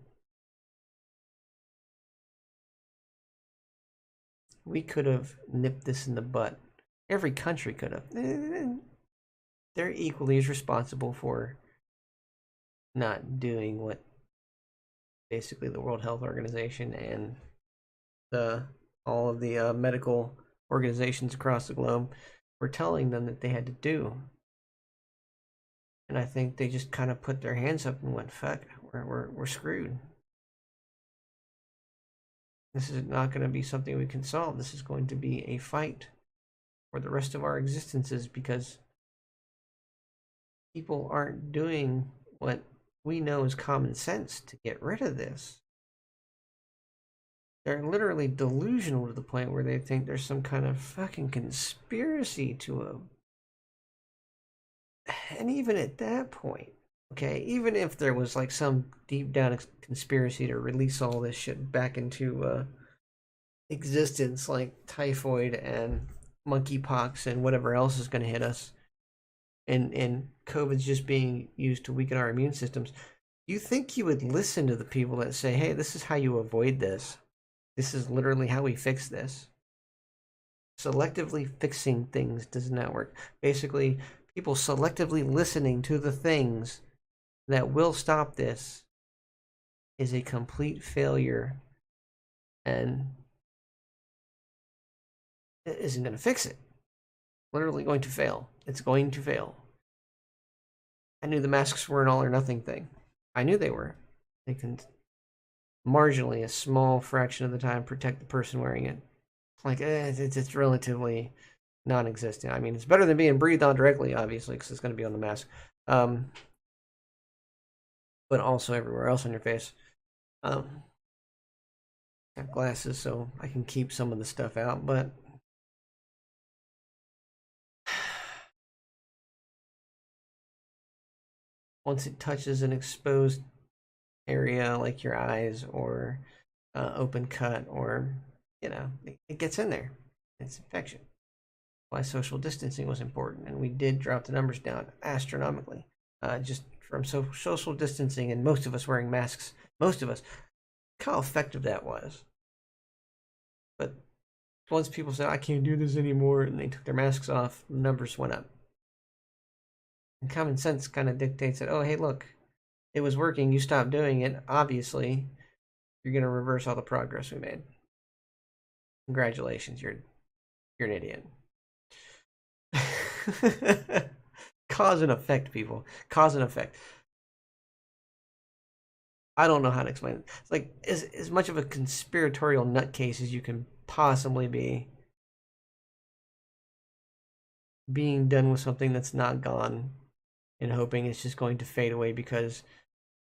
We could have nipped this in the butt. Every country could have. They're equally as responsible for not doing what basically the World Health Organization and all of the medical organizations across the globe were telling them that they had to do. And I think they just kind of put their hands up and went, fuck, we're screwed. This is not going to be something we can solve. This is going to be a fight for the rest of our existences, because people aren't doing what we know is common sense to get rid of this. They're literally delusional to the point where they think there's some kind of fucking conspiracy to them. And even at that point, okay, even if there was like some deep down conspiracy to release all this shit back into existence, like typhoid and monkeypox and whatever else is going to hit us, and COVID's just being used to weaken our immune systems, you think you would listen to the people that say, hey, this is how you avoid this? This is literally how we fix this. Selectively fixing things does not work. Basically, people selectively listening to the things that will stop this is a complete failure and it isn't going to fix it. Literally going to fail. It's going to fail. I knew the masks were an all or nothing thing. I knew they were. They can marginally, a small fraction of the time, protect the person wearing it. Like, it's relatively non-existent. I mean, it's better than being breathed on directly, obviously, because it's going to be on the mask. But also everywhere else on your face. Got glasses, so I can keep some of the stuff out, but once it touches an exposed area like your eyes or open cut, or it gets in there. It's infection. Why social distancing was important, and we did drop the numbers down astronomically, just from social distancing and most of us wearing masks. Most of us. Look how effective that was. But once people said I can't do this anymore and they took their masks off, the numbers went up. And common sense kind of dictates that, oh hey, look, it was working, you stopped doing it, obviously you're going to reverse all the progress we made. Congratulations, you're an idiot. Cause and effect, people. Cause and effect. I don't know how to explain it. It's like as much of a conspiratorial nutcase as you can possibly be, being done with something that's not gone and hoping it's just going to fade away because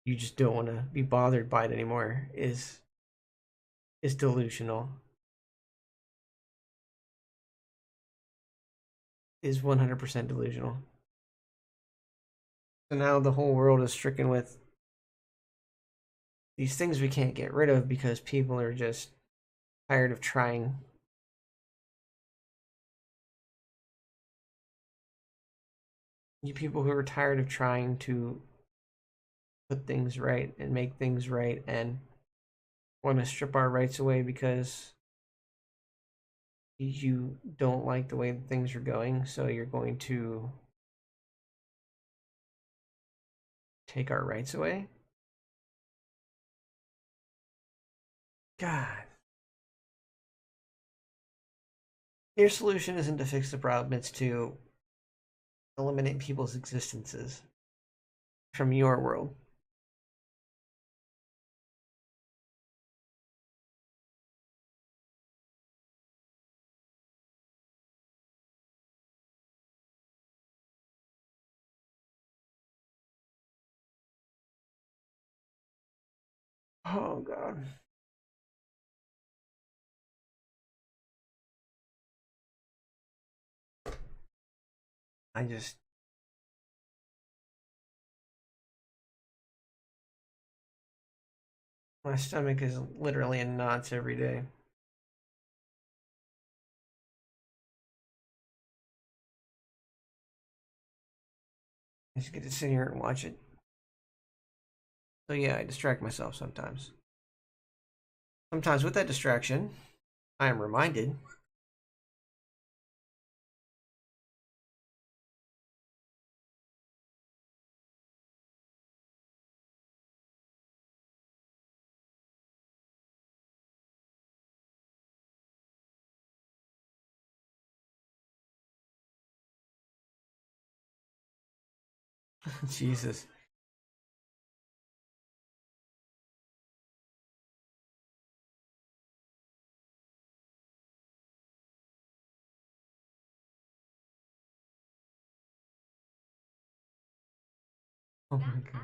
you just don't want to be bothered by it anymore is delusional. Is 100% delusional. So now the whole world is stricken with these things we can't get rid of because people are just tired of trying. You people who are tired of trying to put things right and make things right and want to strip our rights away because you don't like the way things are going, so you're going to take our rights away? God. Your solution isn't to fix the problem, it's to eliminate people's existences from your world. Oh, God. I just. My stomach is literally in knots every day. I just get to sit here and watch it. So, yeah, I distract myself sometimes. Sometimes with that distraction, I am reminded. Jesus. Oh my God.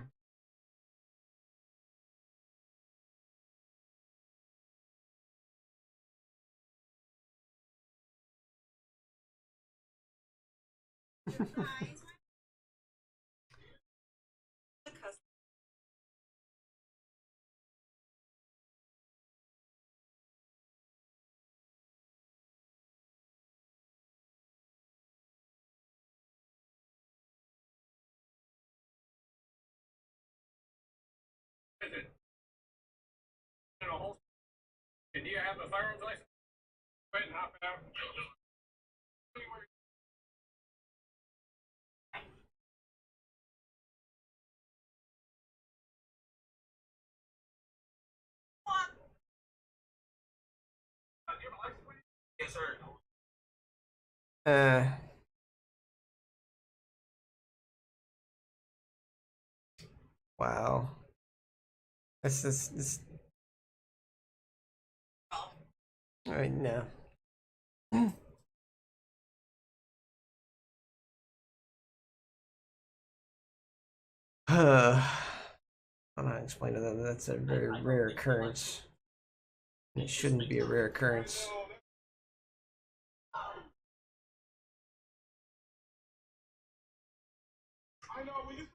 Do you have a firearms license? Go ahead and hop out. Yes, sir. Wow. This. All right, no. I'm not explaining that. That's a very rare occurrence. It shouldn't be a rare occurrence. I know. We just.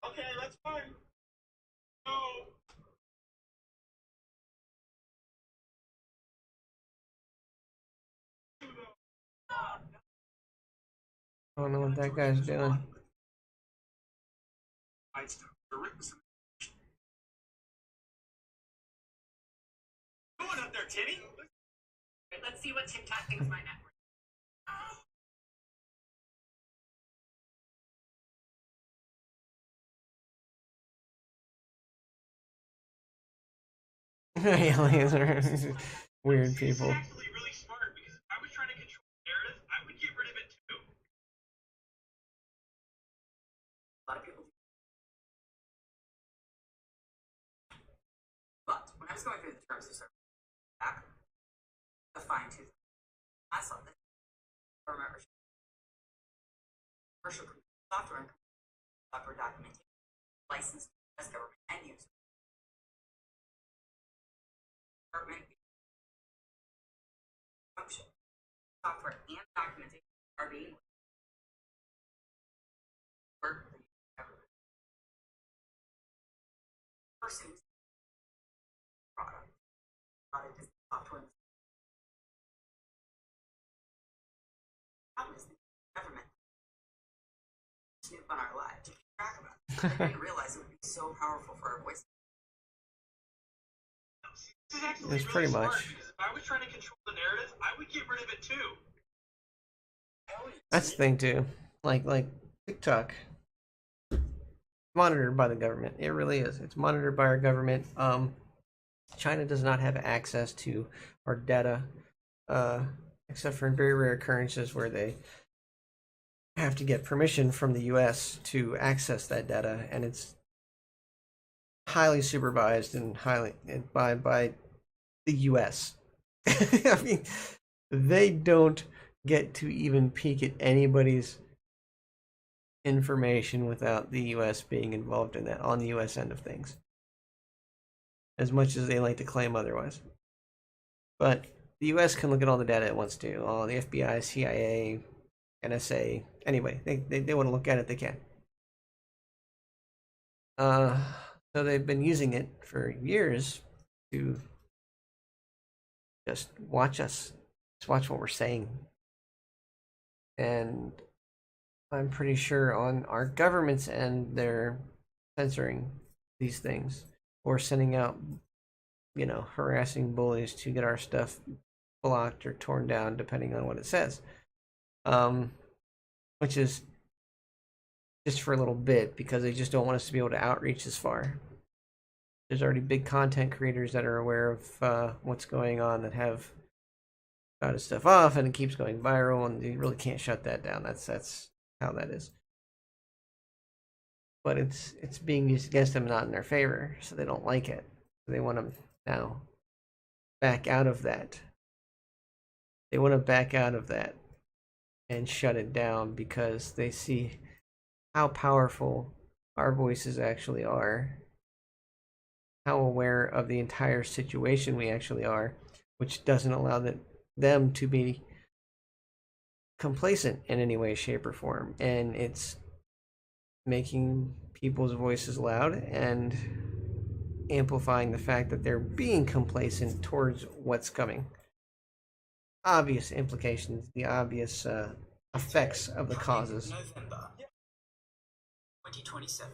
Okay, that's fine. No. I don't know what that guy's doing. Going up there, Titty. Let's see what TikTok thinks my network. Aliens are weird people. It's actually really smart because if I was trying to control the narrative, I would get rid of it too. A lot of people. But when I was going through the terms of service, back the fine tooth, I saw this. I remember commercial software and software documentation licensed as government end user. Government function, software and documentation are being work for the government. Person who's product is software. Problem is the government snoop on our lives to keep track of us. I didn't realize it would be so powerful for our voice. It's pretty much. If I was trying to control the narrative, I would get rid of it too. That's the thing too. Like TikTok, monitored by the government. It really is. It's monitored by our government. China does not have access to our data, except for in very rare occurrences where they have to get permission from the U.S. to access that data, and it's highly supervised and highly by the U.S. I mean, they don't get to even peek at anybody's information without the U.S. being involved in that on the U.S. end of things, as much as they like to claim otherwise. But the U.S. can look at all the data it wants to. All the FBI, CIA, NSA. Anyway, they want to look at it, they can. So they've been using it for years to just watch us, just watch what we're saying. And I'm pretty sure on our government's end, they're censoring these things or sending out, harassing bullies to get our stuff blocked or torn down, depending on what it says. Which is just for a little bit because they just don't want us to be able to outreach as far. There's already big content creators that are aware of what's going on that have got his stuff off, and it keeps going viral, and you really can't shut that down. That's how that is. But it's being used against them, not in their favor, so they don't like it. They want to now back out of that. They want to back out of that and shut it down because they see how powerful our voices actually are, how aware of the entire situation we actually are, which doesn't allow them to be complacent in any way, shape, or form. And it's making people's voices loud and amplifying the fact that they're being complacent towards what's coming. Obvious implications, the obvious effects of the causes. November 2027.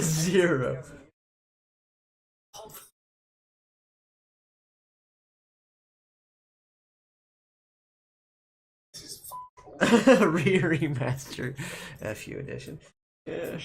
Zero. Remaster FU edition. Yeah.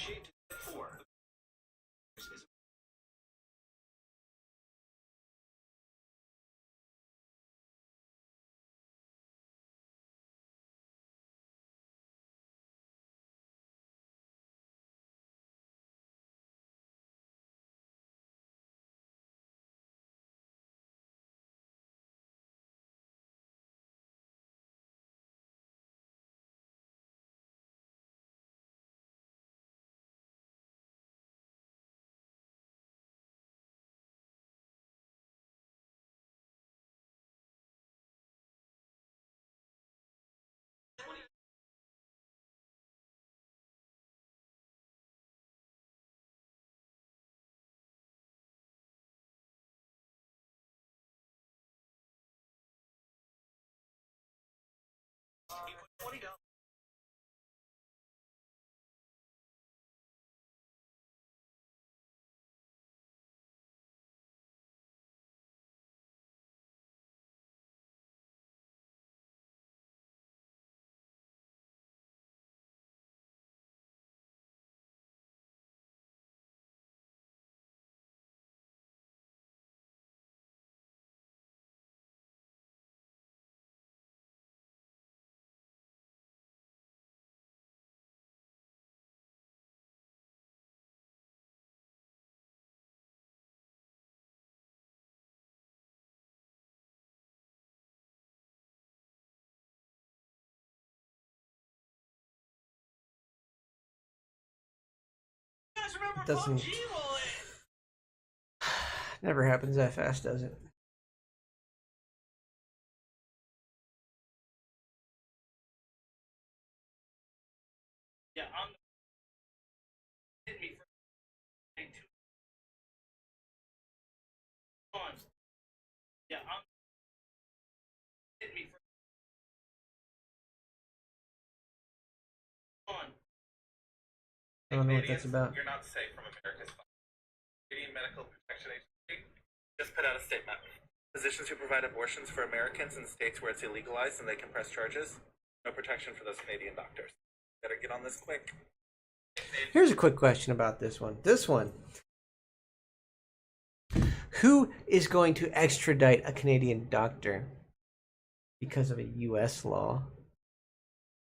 It doesn't. Never happens that fast, does it? Yeah, I'm hit me for two on. Yeah, I'm hit me for on. I don't know what that's about. You're not safe from America's Canadian Medical Protection Agency just put out a statement. Physicians who provide abortions for Americans in states where it's illegalized and they can press charges, no protection for those Canadian doctors. Better get on this quick. Here's a quick question about this one. Who is going to extradite a Canadian doctor because of a U.S. law?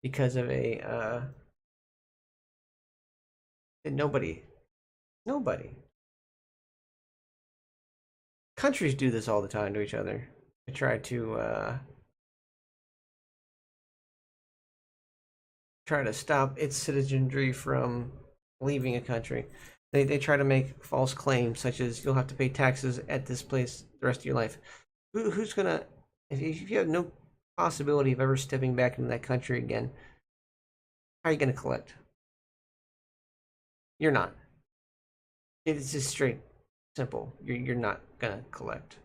Because of a nobody. Countries do this all the time to each other. They try to stop its citizenry from leaving a country. They try to make false claims such as you'll have to pay taxes at this place the rest of your life. Who's gonna if you have no possibility of ever stepping back into that country again? How are you gonna collect? You're not. It's just straight simple. You're not gonna collect.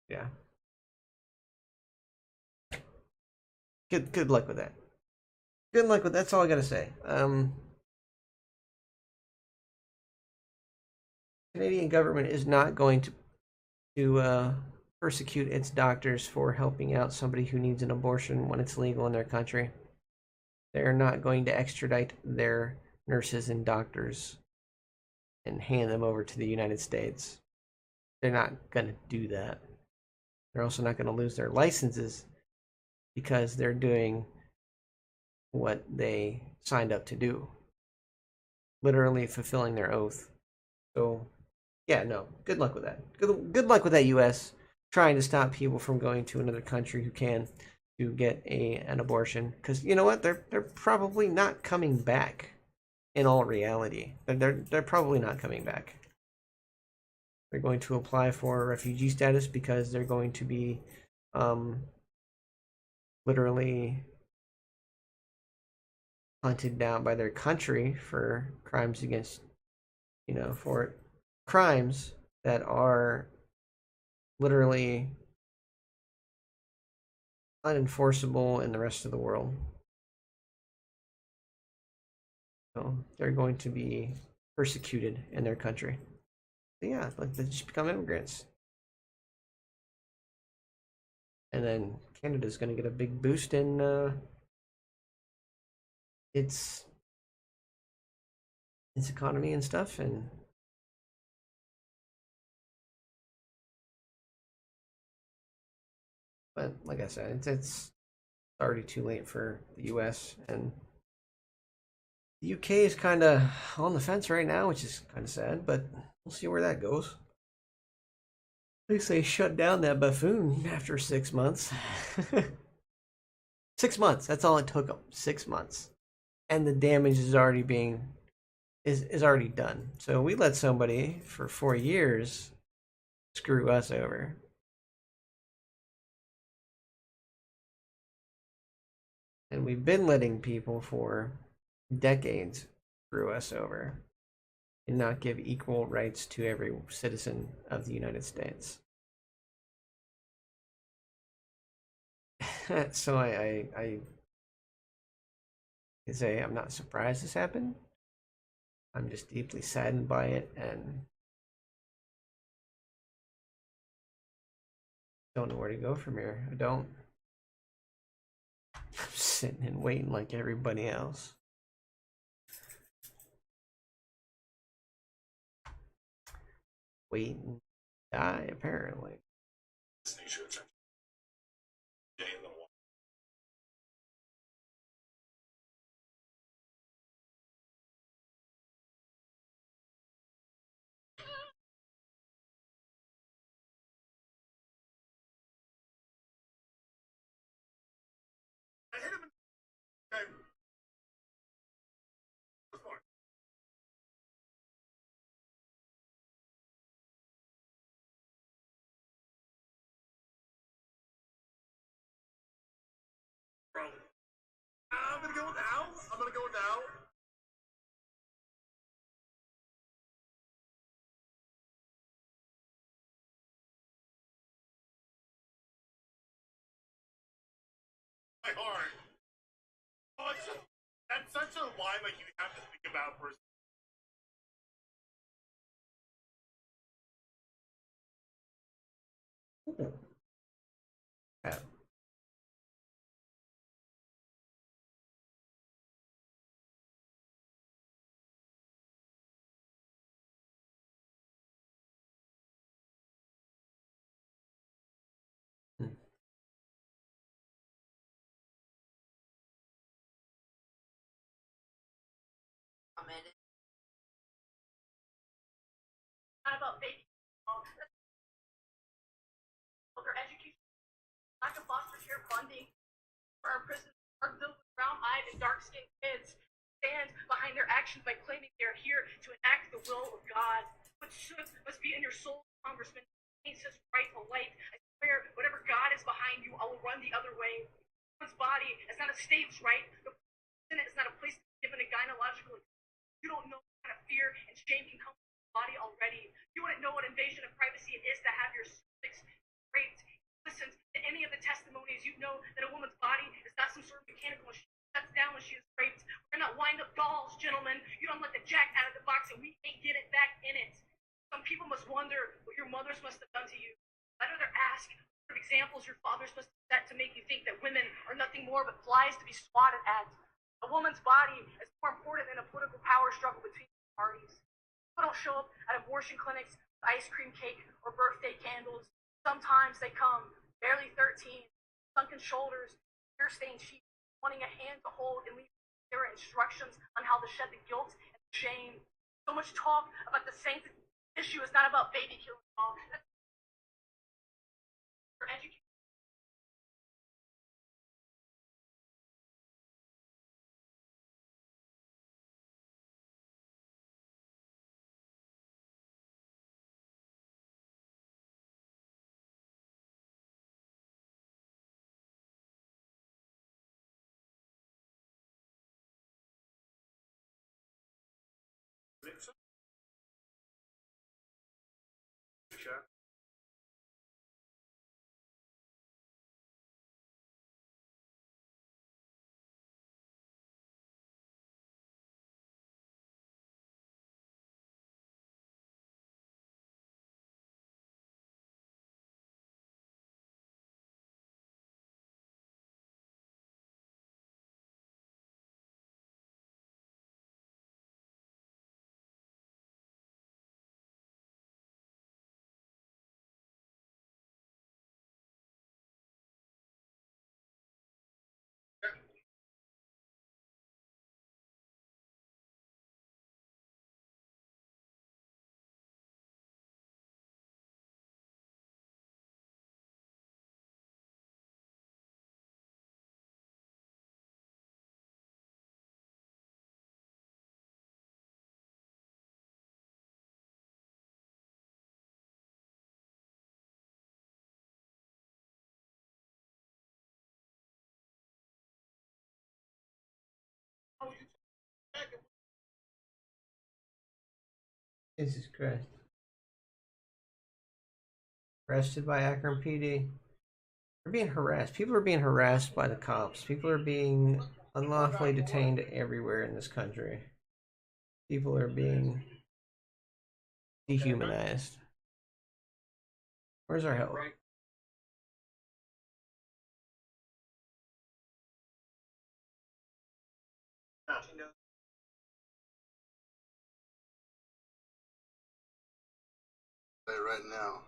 Yeah. Good luck with that. Good luck with that's all I gotta say. Canadian government is not going to persecute its doctors for helping out somebody who needs an abortion when it's legal in their country. They're not going to extradite their nurses and doctors and hand them over to the United States. They're not going to do that. They're also not going to lose their licenses because they're doing what they signed up to do, literally fulfilling their oath. So Yeah, no. Good luck with that. Good luck with that, U.S. trying to stop people from going to another country who can to get an abortion. Because you know what? They're probably not coming back. In all reality, they're probably not coming back. They're going to apply for refugee status because they're going to be um, literally hunted down by their country for crimes against, for crimes that are literally unenforceable in the rest of the world. So they're going to be persecuted in their country. So yeah, like they just become immigrants. And then Canada's going to get a big boost in its economy and stuff. And but like I said, it's already too late for the U.S. and the UK is kind of on the fence right now, which is kind of sad. But we'll see where that goes. They say shut down that buffoon after 6 months. 6 months. That's all it took them. 6 months, and the damage is already is already done. So we let somebody for 4 years screw us over. And we've been letting people for decades screw us over and not give equal rights to every citizen of the United States. So I say I'm not surprised this happened. I'm just deeply saddened by it and don't know where to go from here. I don't. I'm sitting and waiting like everybody else. Wait and die, apparently. I hit him in the okay. Bro. I'm gonna go now. I'm gonna go now. My heart. Oh, that's such a line like you have to think about for a Yeah. Hmm. Not about baby. Well, their education, lack of foster care funding for our prisons are filled with brown-eyed and dark-skinned kids stand behind their actions by claiming they are here to enact the will of God. What should must be in your soul, Congressman, ain't just right or light. I swear, whatever God is behind you, I will run the other way. One's body is not a state's right. The Senate is not a place to be given a gynecological. You don't know what kind of fear and shame can come from your body already. You wouldn't know what invasion of privacy it is to have your cervix raped. Listen to any of the testimonies, you know that a woman's body is not some sort of mechanical machine. Shuts down when she is raped. We're not wind up dolls, gentlemen. You don't let the jack out of the box and we can't get it back in it. Some people must wonder what your mothers must have done to you. I'd rather ask what examples your fathers must have set to make you think that women are nothing more but flies to be swatted at. A woman's body is more important than a political power struggle between parties. People don't show up at abortion clinics with ice cream cake or birthday candles. Sometimes they come, barely 13, sunken shoulders, tear-stained sheets, wanting a hand to hold and leave clear instructions on how to shed the guilt and shame. So much talk about the issue is not about baby killing at all. For education. Sure. Jesus Christ. Arrested by Akron PD. They're being harassed. People are being harassed by the cops. People are being unlawfully detained everywhere in this country. People are being dehumanized. Where's our help? Right now.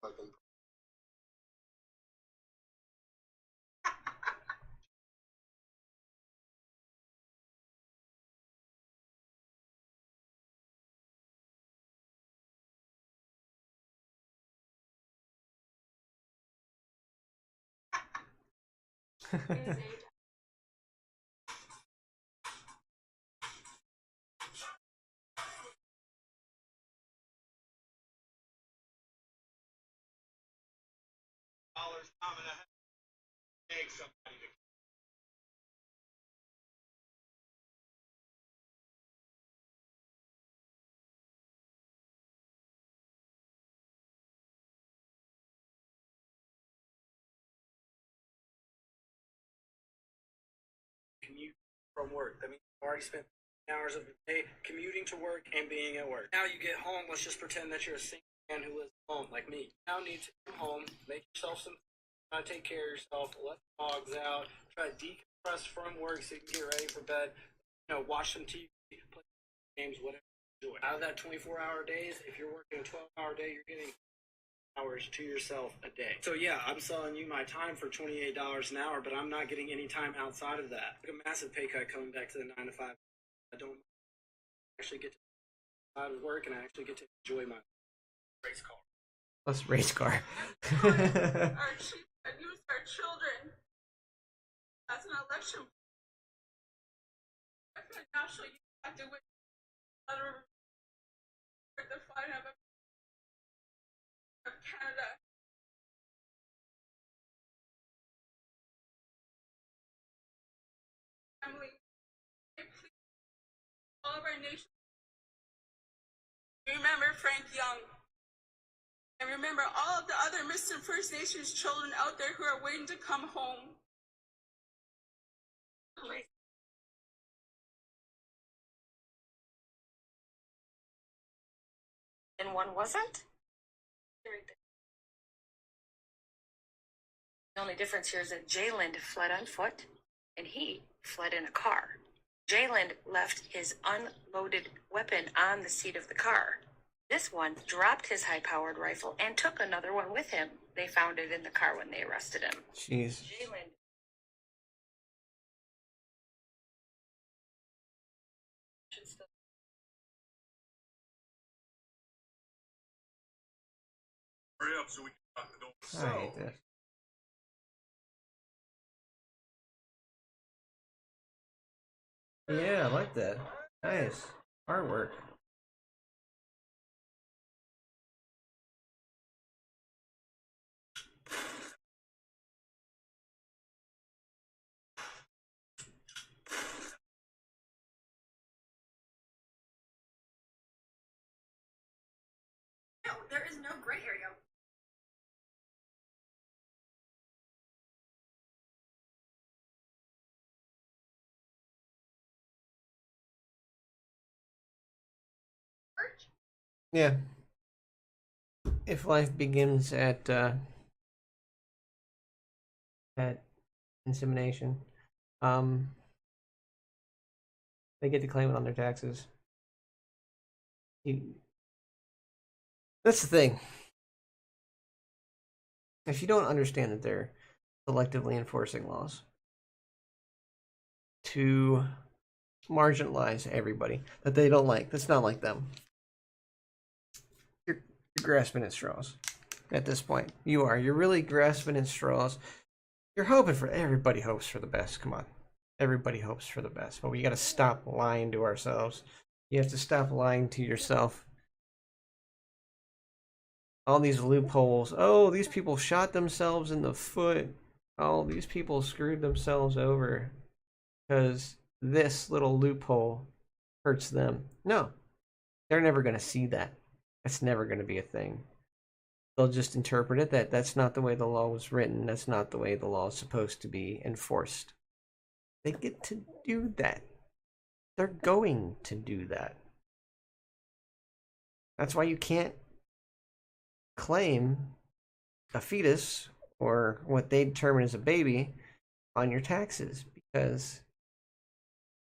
Fucking I'm gonna beg somebody to. Commute from work. That means you've already spent hours of the day commuting to work and being at work. Now you get home, let's just pretend that you're a single man who lives at home, like me. You now need to come home, make yourself some food, take care of yourself, let the dogs out, try to decompress from work so you can get ready for bed, watch some TV, play games, whatever you enjoy. Out of that 24-hour days, if you're working a 12-hour day, you're getting hours to yourself a day. So yeah, I'm selling you my time for $28 an hour, but I'm not getting any time outside of that. I took a massive pay cut coming back to the 9 to 5. I don't actually get to out of work, and I actually get to enjoy my race car. Let's race car. Our chief and use our children as an election. I feel like national you have to win the fine of Canada. Family, all of our nation. Remember Frank Young. And remember all of the other missing First Nations children out there who are waiting to come home. And one wasn't? The only difference here is that Jayland fled on foot and he fled in a car. Jayland left his unloaded weapon on the seat of the car. This one dropped his high-powered rifle and took another one with him. They found it in the car when they arrested him. Jeez. Jayland should still Hurry up so we can lock the door. I hate this. Yeah, I like that. Nice artwork. No, there is no gray area. Yeah. If life begins at insemination, um, they get to claim it on their taxes. That's the thing. If you don't understand that they're selectively enforcing laws to marginalize everybody that they don't like, that's not like them. You're grasping at straws at this point. You are. You're really grasping at straws. You're hoping for everybody hopes for the best. Come on. Everybody hopes for the best. But we got to stop lying to ourselves. You have to stop lying to yourself. All these loopholes. Oh, these people shot themselves in the foot. Oh, these people screwed themselves over because this little loophole hurts them. No, they're never going to see that. That's never going to be a thing. They'll just interpret it that that's not the way the law was written. That's not the way the law is supposed to be enforced. They get to do that. They're going to do that. That's why you can't claim a fetus or what they determine as a baby on your taxes because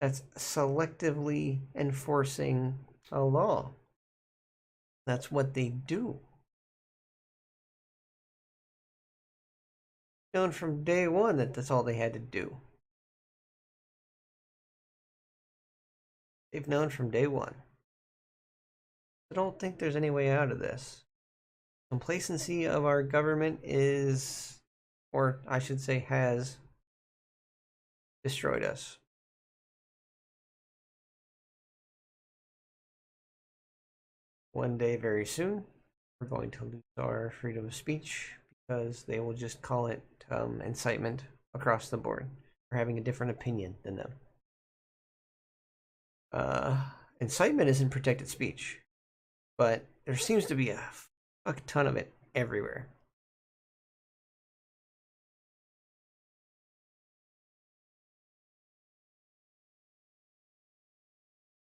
that's selectively enforcing a law. That's what they do. Known from day one that that's all they had to do. They've known from day one. I don't think there's any way out of this. Complacency of our government is, or I should say has, destroyed us. One day very soon, we're going to lose our freedom of speech because they will just call it incitement across the board for having a different opinion than them. Incitement isn't protected speech, but there seems to be a fuck ton of it everywhere.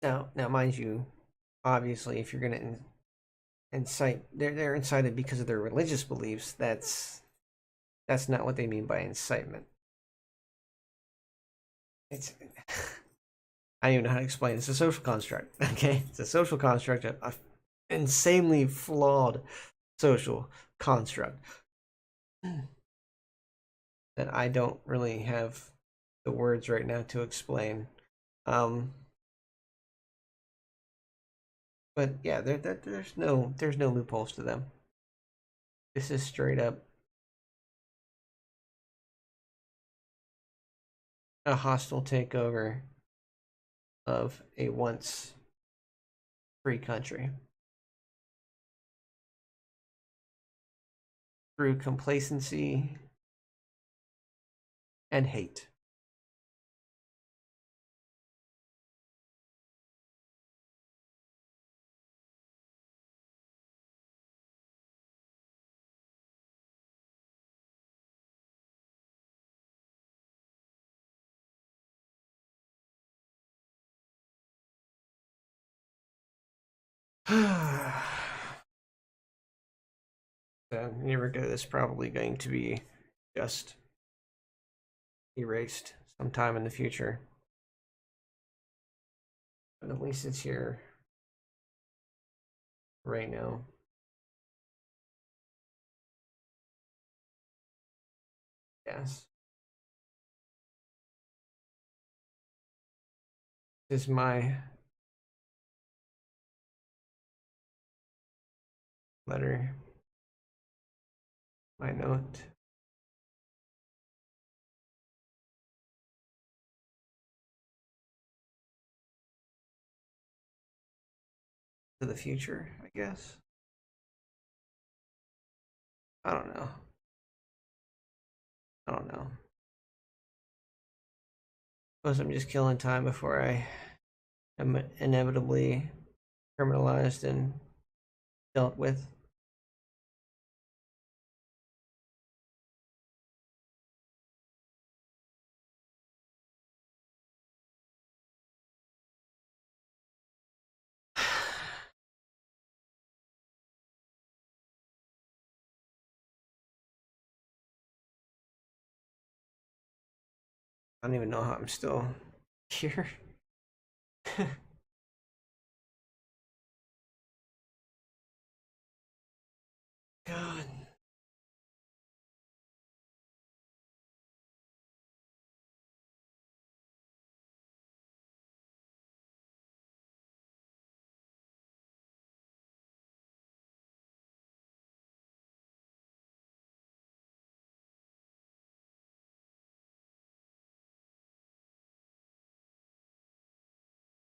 Now, mind you, obviously, if you're going to incite, they're incited because of their religious beliefs. That's not what they mean by incitement. It's I don't even know how to explain it. It's a social construct. Okay, it's a social construct, an insanely flawed social construct that I don't really have the words right now to explain. But yeah, there's no loopholes to them. This is straight up a hostile takeover of a once free country through complacency and hate. So Nirvana is probably going to be just erased sometime in the future. But at least it's here right now. Yes. This is my letter my note. To the future, I guess. I don't know. I don't know. Suppose I'm just killing time before I am inevitably criminalized and dealt with. I don't even know how I'm still here. God.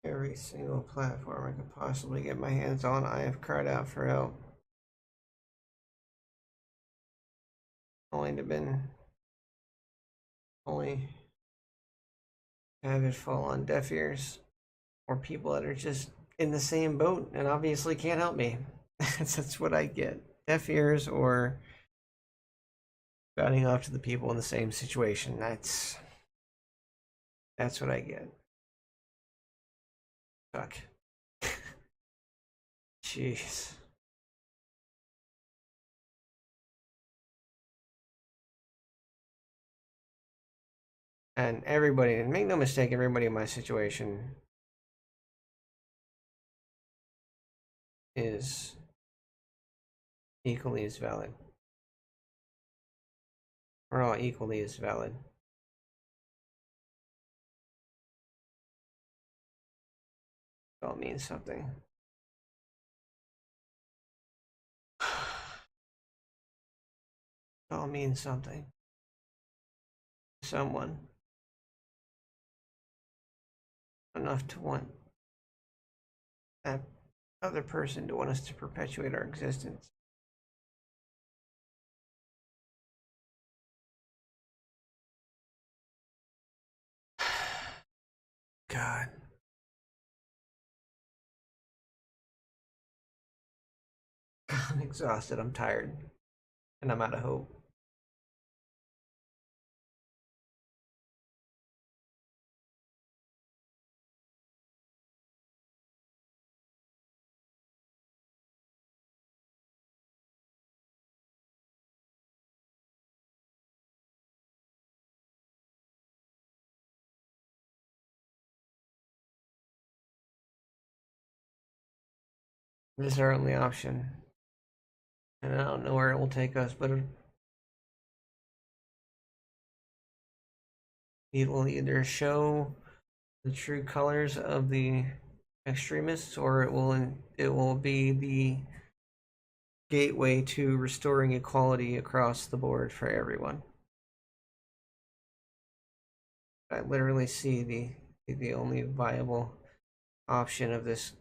Every single platform I could possibly get my hands on, I have cried out for help. Only have it fall on deaf ears or people that are just in the same boat and obviously can't help me. That's what I get. Deaf ears or batting off to the people in the same situation. That's what I get. Fuck. Jeez. And everybody, and make no mistake, everybody in my situation is equally as valid. We're all equally as valid. It all means something. It all means something. Someone. Enough to want that other person to want us to perpetuate our existence. God. I'm exhausted, I'm tired, and I'm out of hope. This is our only option. And I don't know where it will take us, but it will either show the true colors of the extremists or it will be the gateway to restoring equality across the board for everyone. I literally see the only viable option of this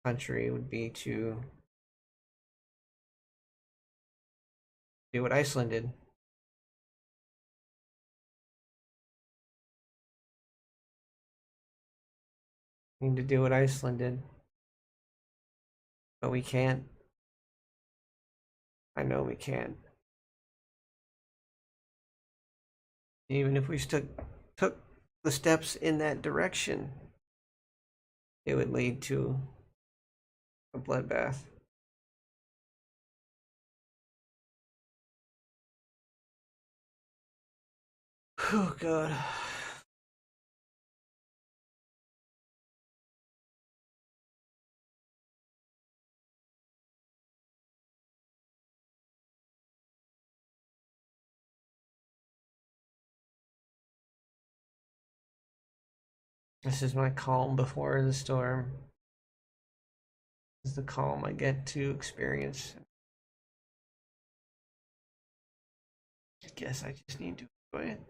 country would be to do what Iceland did. We need to do what Iceland did. But we can't. I know we can't. Even if we took the steps in that direction, it would lead to a bloodbath. Oh, God. This is my calm before the storm. This is the calm I get to experience I guess I just need to enjoy it.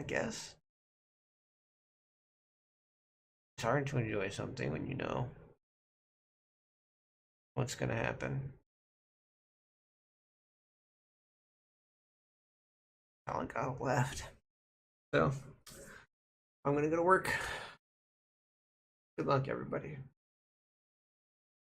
I guess. It's hard to enjoy something when you know what's gonna happen. Colin got left. So I'm gonna go to work. Good luck, everybody.